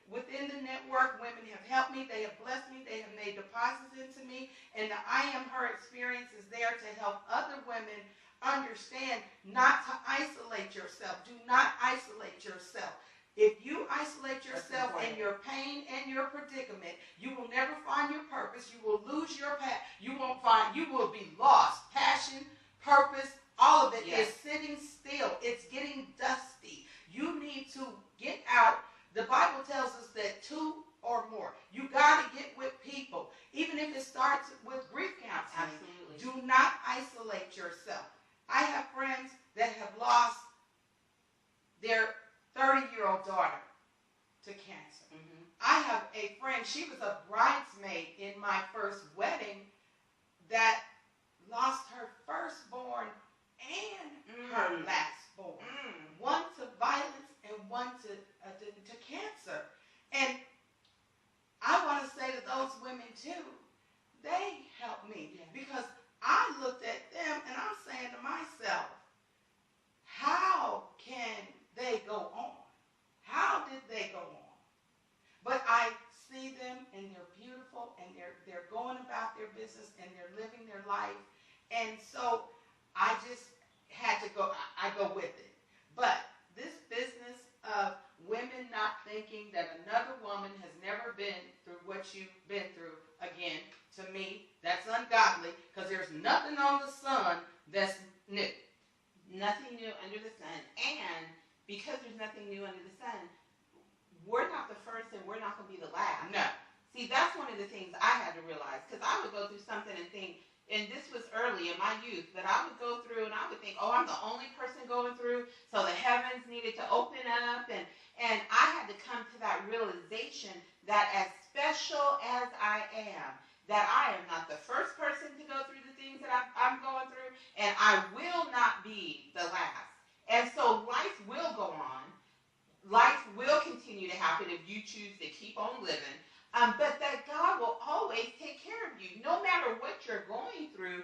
within the network. Women have helped me. They have blessed me. They have made deposits into me. And the I Am Her experience is there to help other women understand not to isolate yourself. Do not isolate yourself. If you isolate yourself in your pain and your predicament, you will never find your purpose. You will lose your path. You will be lost. Passion, purpose, all of it is sitting still. It's getting dusty. You need to get out. The Bible tells us that 2 or more. You got to get with people. Even if it starts with grief counseling. Absolutely. Do not isolate yourself. I have friends that have lost their 30-year-old daughter to cancer. Mm-hmm. I have a friend, she was a bridesmaid in my first wedding, that lost her firstborn and her lastborn. One to violence and one to cancer. And I want to say to those women too, they helped me because I looked at them and I'm saying to myself, how can they go on? How did they go on? But I see them and they're beautiful and they're going about their business and they're living their life. And so I just had to go, I go with it. But this business of women not thinking that another woman has never been through what you've been through, again, to me, that's ungodly, because there's nothing on the sun that's new. Nothing new under the sun. And because there's nothing new under the sun, we're not the first and we're not going to be the last. No. See, that's one of the things I had to realize, because I would go through something and think, and this was early in my youth, but I would go through and I would think, oh, I'm the only person going through, so the heavens needed to open up. And I had to come to that realization that special as I am, that I am not the first person to go through the things that I'm going through, and I will not be the last. And so life will go on. Life will continue to happen if you choose to keep on living. But that God will always take care of you. No matter what you're going through,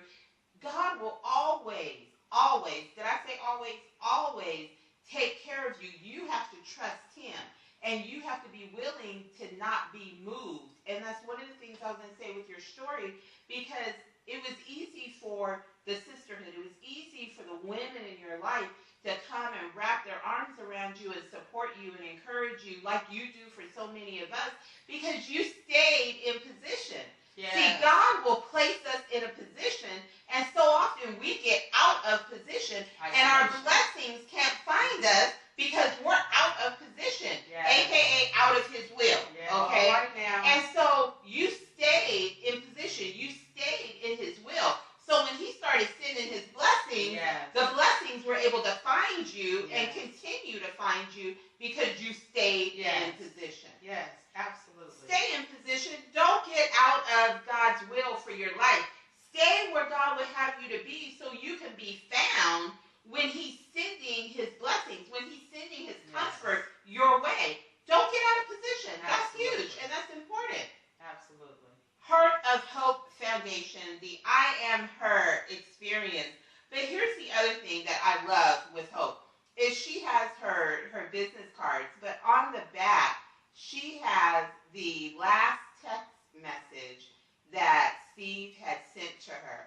God will always, did I say always, always take care of you. You have to trust him. And you have to be willing to not be moved. And that's one of the things I was going to say with your story, because it was easy for the sisterhood. It was easy for the women in your life to come and wrap their arms around you and support you and encourage you like you do for so many of us, because you stayed in position. Yeah. See, God will place us in a position, and so often we get out of position, and our blessings can't find us because we're out of position, a.k.a. out of his will, okay? Right now. And so you stayed in position. You stayed in his will. So when he started sending his blessings, the blessings were able to find you and continue to find you because you stayed in position. Yes, absolutely. Stay in position. Don't get out of God's will for your life. Stay where God would have you to be so you can be found when he's sending his blessings, when he's sending his comfort your way. Don't get out of position. That's huge, and that's important. Absolutely. Heart of Hope Foundation, the I Am Her experience. But here's the other thing that I love with Hope, is she has her business cards, but on the back, she has the last text message that Steve had sent to her.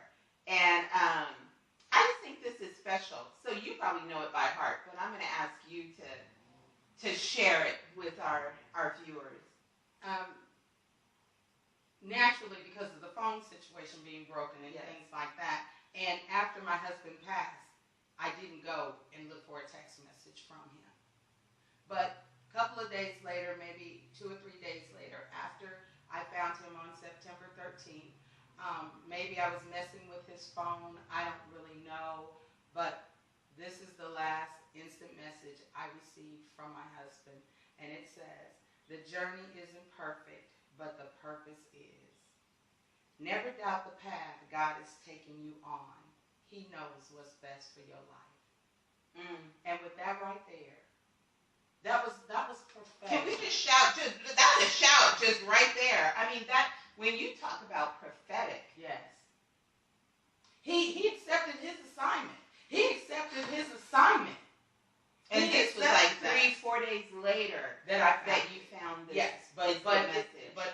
And I just think this is special. So you probably know it by heart, but I'm going to ask you to share it with our viewers. Naturally, because of the phone situation being broken and things like that, and after my husband passed, I didn't go and look for a text message from him. But a couple of days later, maybe 2 or 3 days later, after I found him on September 13th, maybe I was messing with his phone, I don't really know, but this is the last instant message I received from my husband, and it says, "The journey isn't perfect, but the purpose is. Never doubt the path God is taking you on. He knows what's best for your life." And with that right there, that was prophetic. Can we just shout? That's a shout just right there. I mean, that when you talk about prophetic. Yes. He accepted his assignment. He accepted his assignment. And this was like 3-4 days later that you found this. Yes, but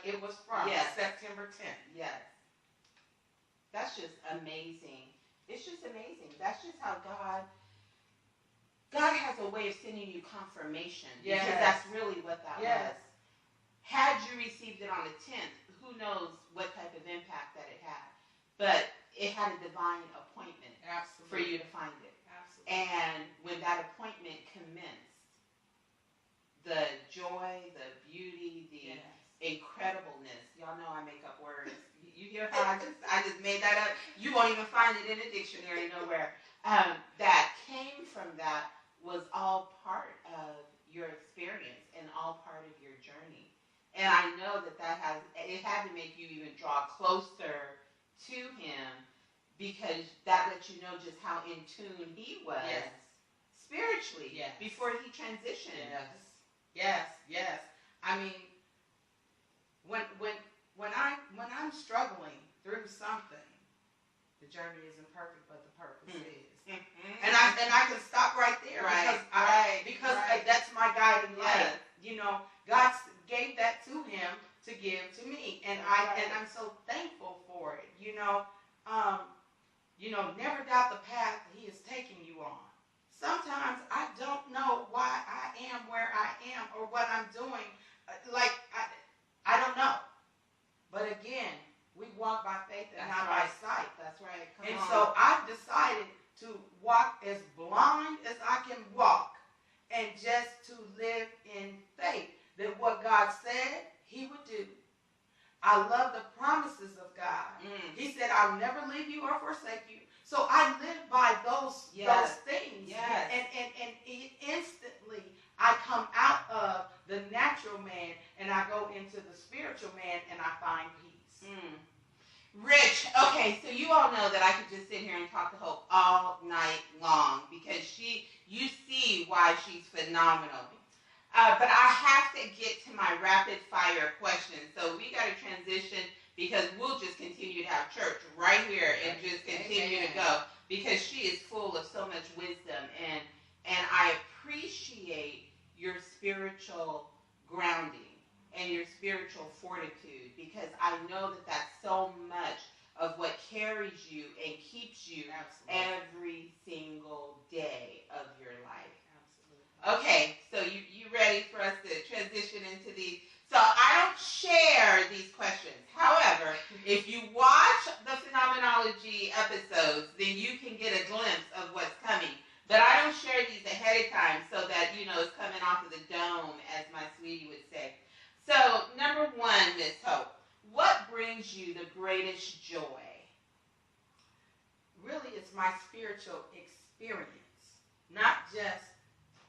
it was from September 10th. Yes. That's just amazing. It's just amazing. That's just how God has a way of sending you confirmation. Yes. Because that's really what that was. Had you received it on the 10th, who knows what type of impact that it had. But it had a divine appointment for you to find it. And when that appointment commenced, the joy, the beauty, the incredibleness, y'all know I make up words. You hear how I just made that up? You won't even find it in a dictionary nowhere. That came from that was all part of your experience and all part of your journey. And I know that it had to make you even draw closer to him, because that lets you know just how in tune he was spiritually before he transitioned. Yes. I mean, when I'm struggling through something, the journey isn't perfect, but the purpose is. Mm-hmm. And I can stop right there because that's my guiding light. You know, God gave that to him to give to me, and I'm so thankful for it. Never doubt the path he is taking you on. Sometimes I don't know why I am where I am or what I'm doing. I don't know. But again, we walk by faith and not by sight. That's right. So I've decided to walk as blind as I can walk, and just to live in faith that what God said he would do. I love the promises of God. He said, "I'll never leave you or forsake you." So I live by those things. Yes. And instantly I come out of the natural natural man and I go into the spiritual man and I find peace. Rich, okay, so you all know that I could just sit here and talk to Hope all night long because you see why she's phenomenal. But I have to get to my rapid fire questions. So we got to transition because we'll just continue to have church right here and just continue to go because she is full of so much wisdom and I appreciate your spiritual grounding and your spiritual fortitude because I know that that's so much of what carries you and keeps you every single day of your life. Okay, so you ready for us to transition into these? So I don't share these questions. However, if you watch the Phenomenology episodes, then you can get a glimpse of what's coming. But I don't share these ahead of time so that, it's coming off of the dome, as my sweetie would say. So, number one, Miss Hope, what brings you the greatest joy? Really, it's my spiritual experience, not just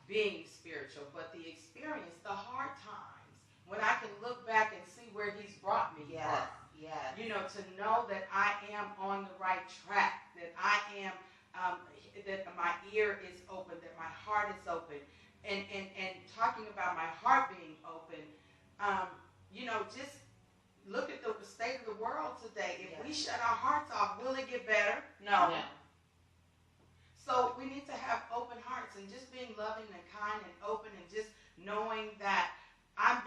being spiritual, but the experience, the hard times, when I can look back and see where he's brought me from. Yes. To know that I am on the right track, that I am, that my ear is open, that my heart is open. And talking about my heart being open, just look at the state of the world today. If we shut our hearts off, will it get better? No. So we need to have open hearts and just being loving and kind and open and just knowing that I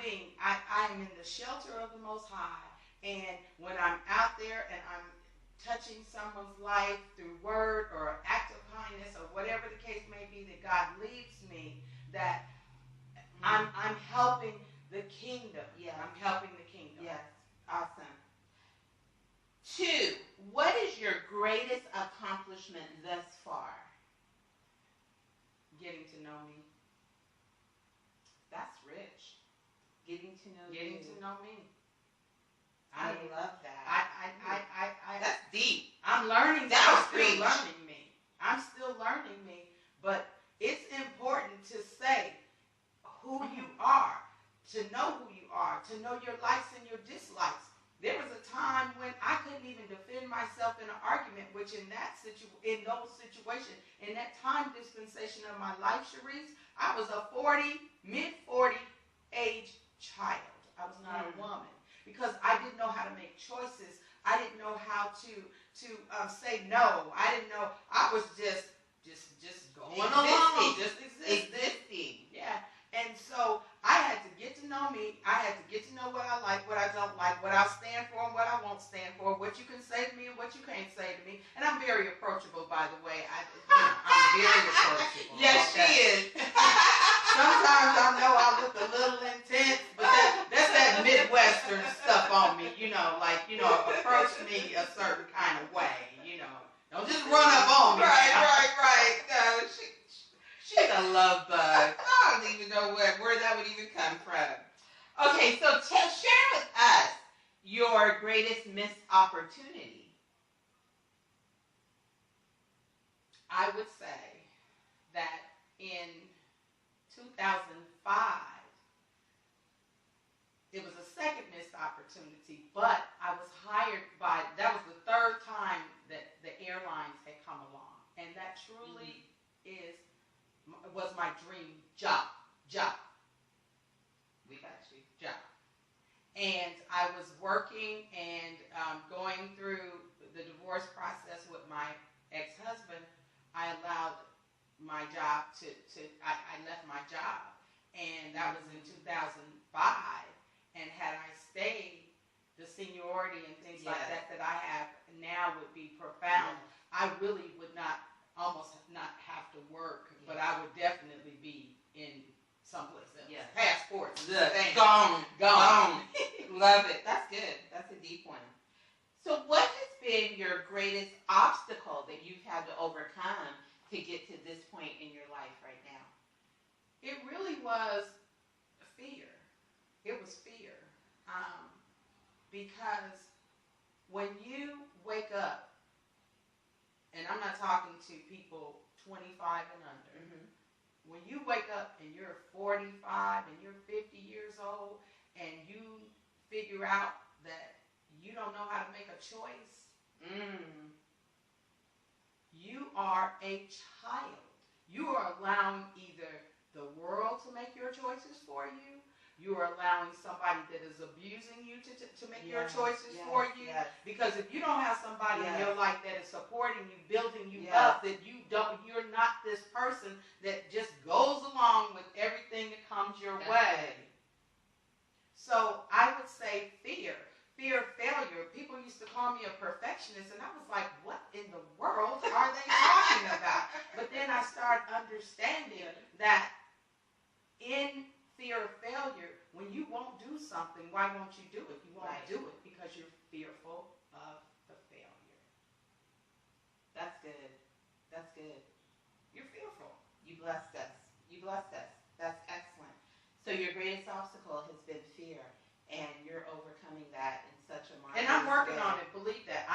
am in the shelter of the Most High. And when I'm out there and I'm touching someone's life through word or act of kindness or whatever the case may be that God leads me, that I'm helping the kingdom. Yeah, I'm helping the kingdom. Yes, awesome. 2, what is your greatest accomplishment thus far? Getting to know me. That's rich. Getting to know you. Getting to know me. I love that. That's deep. I'm learning. I'm still learning me. I'm still learning me. But it's important to say who you are, to know who you are, to know your likes and your dislikes. There was a time when I couldn't even defend myself in an argument, which in those situations, in that time dispensation of my life, Sharise, I was a mid-40 age child. I was not a woman because I didn't know how to make choices. I didn't know how to say no. I didn't know. I was just going along, just existing. Yeah. And so I had to get to know me. I had to get to know what I like, what I don't like, what I'll stand for and what I won't stand for, what you can say to me and what you can't say to me. And I'm very approachable, by the way. I'm very approachable. Yes, she is. Sometimes I know I look a little intense, but that's that Midwestern stuff on me. Approach me a certain kind of way. Don't just run up on me. Right. No, she's a love bug. I don't even know where that would even come from. Okay, so share with us your greatest missed opportunity. I would say that in 2005, it was a second missed opportunity, but I was hired that was the third time that the airlines had come along. And that truly was my dream job. We got you. Job. And I was working and going through the divorce process with my ex-husband. I allowed my job I left my job. And that was in 2005. And had I stayed, the seniority and things like that I have now would be profound. I really would almost not have to work, but I would definitely be in someplace else. Yeah. Passports. Gone. Love it. That's good. That's a deep one. So what has been your greatest obstacle that you've had to overcome to get to this point in your life right now? It really was fear. It was fear. Because when you wake up, and I'm not talking to people 25 and under, when you wake up and you're 45 and you're 50 years old and you figure out that you don't know how to make a choice, you are a child. You are allowing either the world to make your choices for you. You are allowing somebody that is abusing you to make your choices for you. Because if you don't have somebody in your life that is supporting you, building you up, that you're not this person that just goes along with everything that comes your way. So I would say fear of failure. People used to call me a perfectionist, and I was like, what in the world are they talking about? But then I started understanding that in fear of failure, when you won't do something, why won't you do it? You won't do it because you're fearful of the failure. That's good. That's good. You're fearful. You blessed us. You blessed us. That's excellent. So your greatest obstacle has been fear, and you're overcoming that in such a marvelous way. And I'm working on it. Believe that.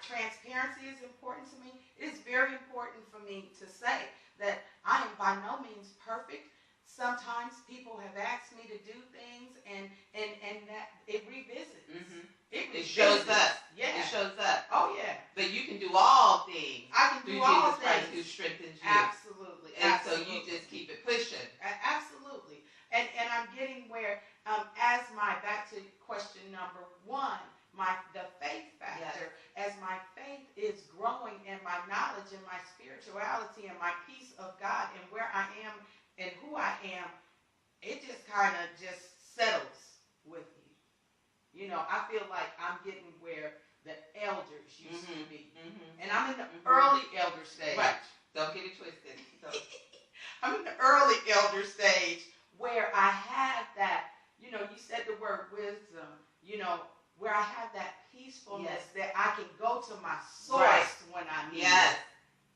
Transparency is important to me. It's very important for me to say that I am by no means perfect. Sometimes people have asked me to do things, and that it revisits. Mm-hmm. It shows up. Yeah. It shows up. Oh, yeah. But you can do all things. I can do all Jesus things. Christ who strengthens you. Absolutely. And Absolutely. so you just keep it pushing. Absolutely. And I'm getting where, back to question number one, the faith factor, as my faith is growing and my knowledge and my spirituality and my peace of God and where I am and who I am, it just kind of just settles with you. You know, I feel like I'm getting where the elders used to be. Mm-hmm. And I'm in the early elder stage. Right. Don't get it twisted. I'm in the early elder stage where I have that, you said the word wisdom, where I have that peacefulness that I can go to my source when I need it.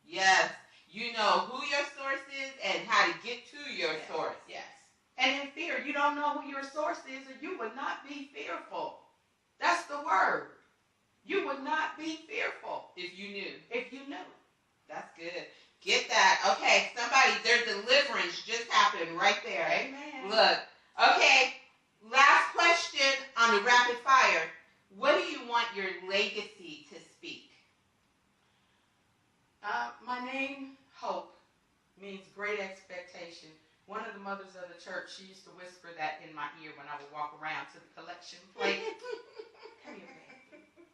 Yes. You know who your source is and how to get to your source. Yes. And in fear, you don't know who your source is, or you would not be fearful. That's the word. You would not be fearful. If you knew. If you knew. That's good. Get that. Okay, somebody, their deliverance just happened right there. Amen. Look. Okay, last question on the rapid fire. What do you want your legacy to speak? My name, Hope, means great expectation. One of the mothers of the church, she used to whisper that in my ear when I would walk around to the collection plate. Come here, baby.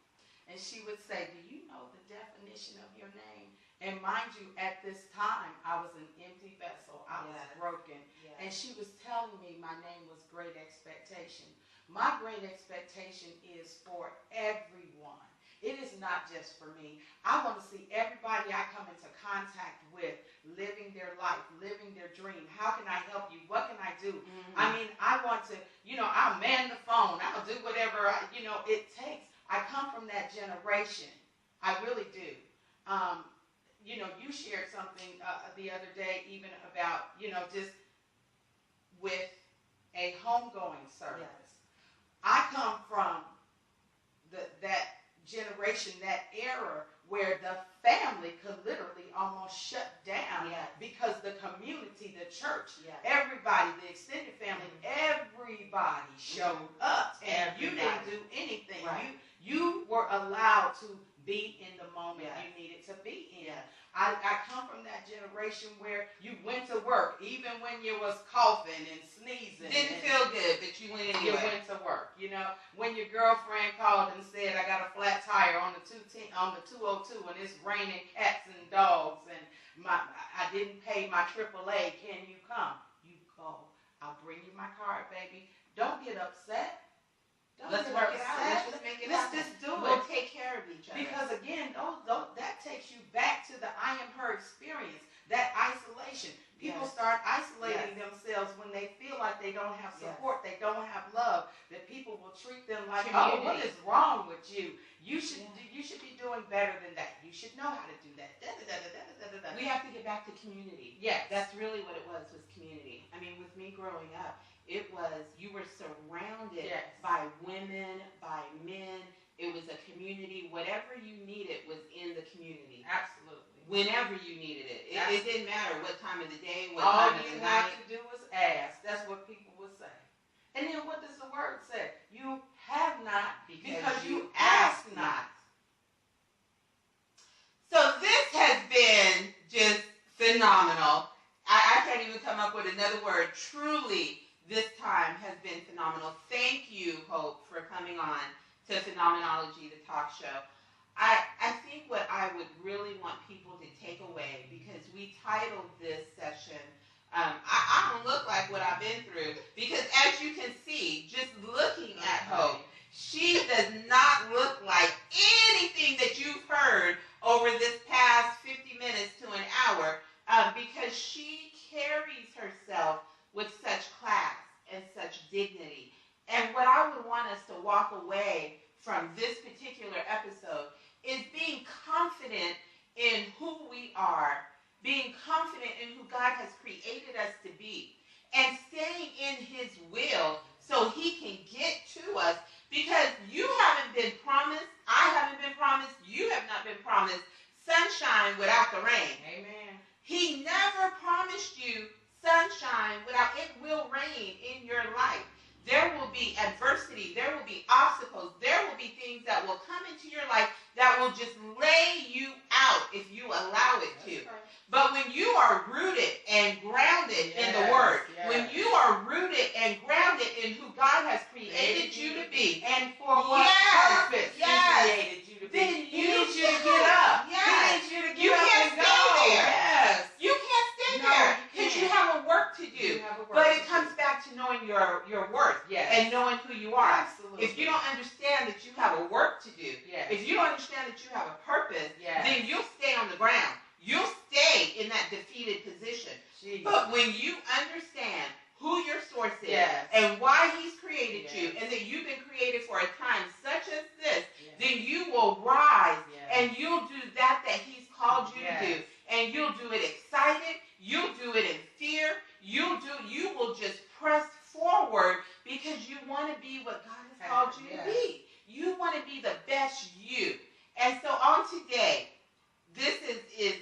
And she would say, do you know the definition of your name? And mind you, at this time, I was an empty vessel. I was broken. Yes. And she was telling me my name was Great Expectation. My great expectation is for everyone. It is not just for me. I want to see everybody I come into contact with living their life, living their dream. How can I help you? What can I do? Mm-hmm. I mean, I want to, I'll man the phone. I'll do whatever, it takes. I come from that generation. I really do. You shared something the other day even about, just with a homegoing service. Yes. I come from that generation, that era where the family could literally almost shut down because the community, the church, everybody, the extended family, everybody showed up, and you didn't do anything. Right. You were allowed to be in the moment you needed to be in. I come from that generation where you went to work even when you was coughing and sneezing. Didn't feel good, but you went anyway. You went to work. When your girlfriend called and said, I got a flat tire on the 202 and it's raining cats and dogs and I didn't pay my AAA. Can you come? You go. I'll bring you my card, baby. Don't get upset. Let's work it out. Let's just make it happen. Let's just do it. We'll take care of each other. Because again, that takes you back to the I am her experience, that isolation. People start isolating themselves when they feel like they don't have support, they don't have love, that people will treat them like, oh, what is wrong with you? You should be doing better than that. You should know how to do that. We have to get back to community. Yes. That's really what it was community. I mean, with me growing up, it was, you were surrounded by women, by men. It was a community. Whatever you needed was in the community. Absolutely. Whenever you needed it. It didn't matter what time of the day, what All time of the night. All you have to do is ask. That's what people would say. what does the word say? You have not because you ask ask not. not. So this has been just phenomenal. I can't even come up with another word. Truly, this time has been phenomenal. Thank you, Hope, for coming on to Phenomenology, the talk show. I think what I would really want people to take away, because we titled this session, I don't look like what I've been through, because as you can see, just looking at Hope, she does not look like anything that you've heard over this past 50 minutes to an hour, because she carries herself with such class and such dignity. And what I would want us to walk away from this particular episode is being confident in who we are, being confident in who God has created us to be, and staying in his will so he can get to us, because you haven't been promised, I haven't been promised, you have not been promised sunshine without the rain. Amen. He never promised you sunshine without, it will rain in your life. There will be adversity, there will be obstacles, there will be things that will come into your life that will just lay you out if you allow it to. Right. But when you are rooted and grounded in the Word, when you are rooted and grounded in who God has created you to be, and for what purpose he created you to be, then he needs you to get up. Yes. He needs you to get You up can't and go. stay there. Yes. You can't stay No, there you because you can't. have a work to do. You have a work But to it do. comes back to knowing your worth Yes. and knowing who you are. Absolutely. If you don't understand that you have a work to do, Yes. if you don't understand that you have a purpose, Yes. then you'll stay on the ground. You'll stay in that defeated position. Jesus. But when you understand who your source is, Yes. and why he's created Yes. you, and that you've been created for a time such as this, Yes. then you will rise Yes. and you'll do that he's called you Yes. to do. And you'll do it excited, you'll do it in fear, you will just press forward because you want to be what God has called you to be. You want to be the best you. And so on today, this is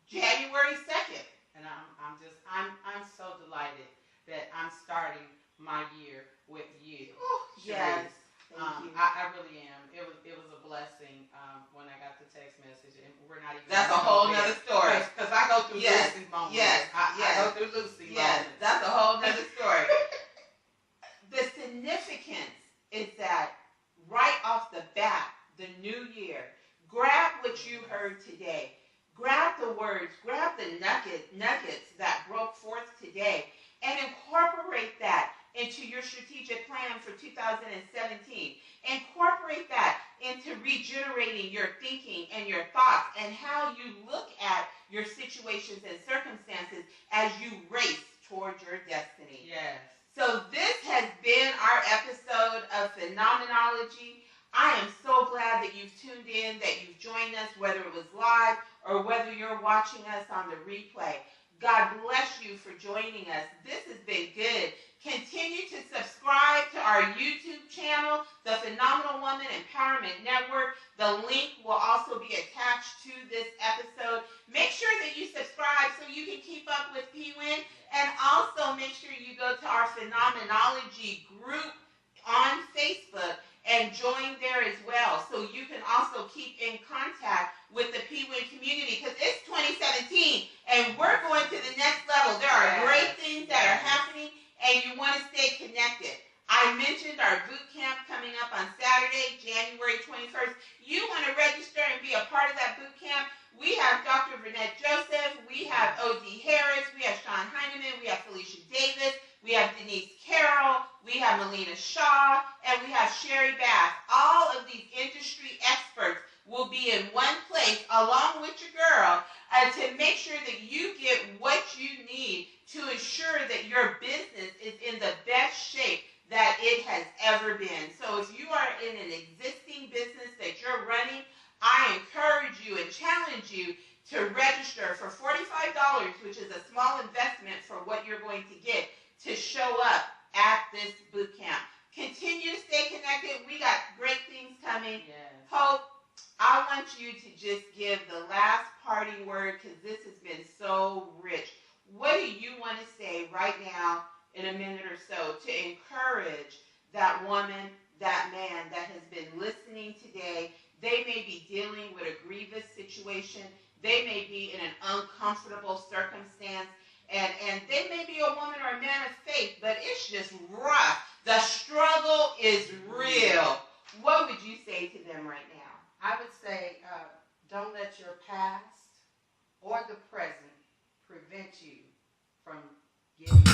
January 2nd. And I'm so delighted that I'm starting my year with you. Oh, yes. Thank you. I really am. It was a blessing when I got the text message, and we're not even. That's a whole nother story. Because I go through Yes. Lucy moments. Yes. I go through Lucy Yes, moments. that's a whole nother story. The significance is that right off the bat, the new year, grab what you heard today. Grab the words, grab the nuggets that broke forth today, and incorporate that into your strategic plan for 2017. Incorporate that into regenerating your thinking and your thoughts and how you look at your situations and circumstances as you race towards your destiny. Yes. So this has been our episode of Phenomenology. I am so glad that you've tuned in, that you've joined us, whether it was live or whether you're watching us on the replay. God bless you for joining us. This has been good. Continue to subscribe to our YouTube channel, the Phenomenal Woman Empowerment Network. The link will also be attached to this episode. Make sure that you subscribe so you can keep up with PWIN, and also make sure you go to our Phenomenology group on Facebook and join there as well, so you can also keep in contact with the PWIN community, because it's 2017 and we're going to the next level. There are great things that are happening and you want to stay connected. I mentioned our boot camp coming up on Saturday, January 21st. You want to register and be a part of that boot camp. We have Dr. Vernette Joseph, we have O.D. Harris, we have Sean Heineman, we have Felicia Davis, we have Denise Carroll, we have Melina Shaw, and we have Sherry Bass. All of these industry experts will be in one place along with your girl to make sure that you get what you need to ensure that your business is in the best shape that it has ever been. So if you are in an existing business that you're running, I encourage you and challenge you to register for $45, which is a small investment for what you're going to get to show up at this boot camp. Continue to stay connected. We got great things coming. Yes. Hope, I want you to just give the last parting word, because this has been so rich. What do you want to say right now in a minute or so to encourage that woman, that man that has been listening today. They may be dealing with a grievous situation. They may be in an uncomfortable circumstance. And they may be a woman or a man of faith, but it's just rough. The struggle is real. What would you say to them right now? I would say don't let your past or the present prevent you from getting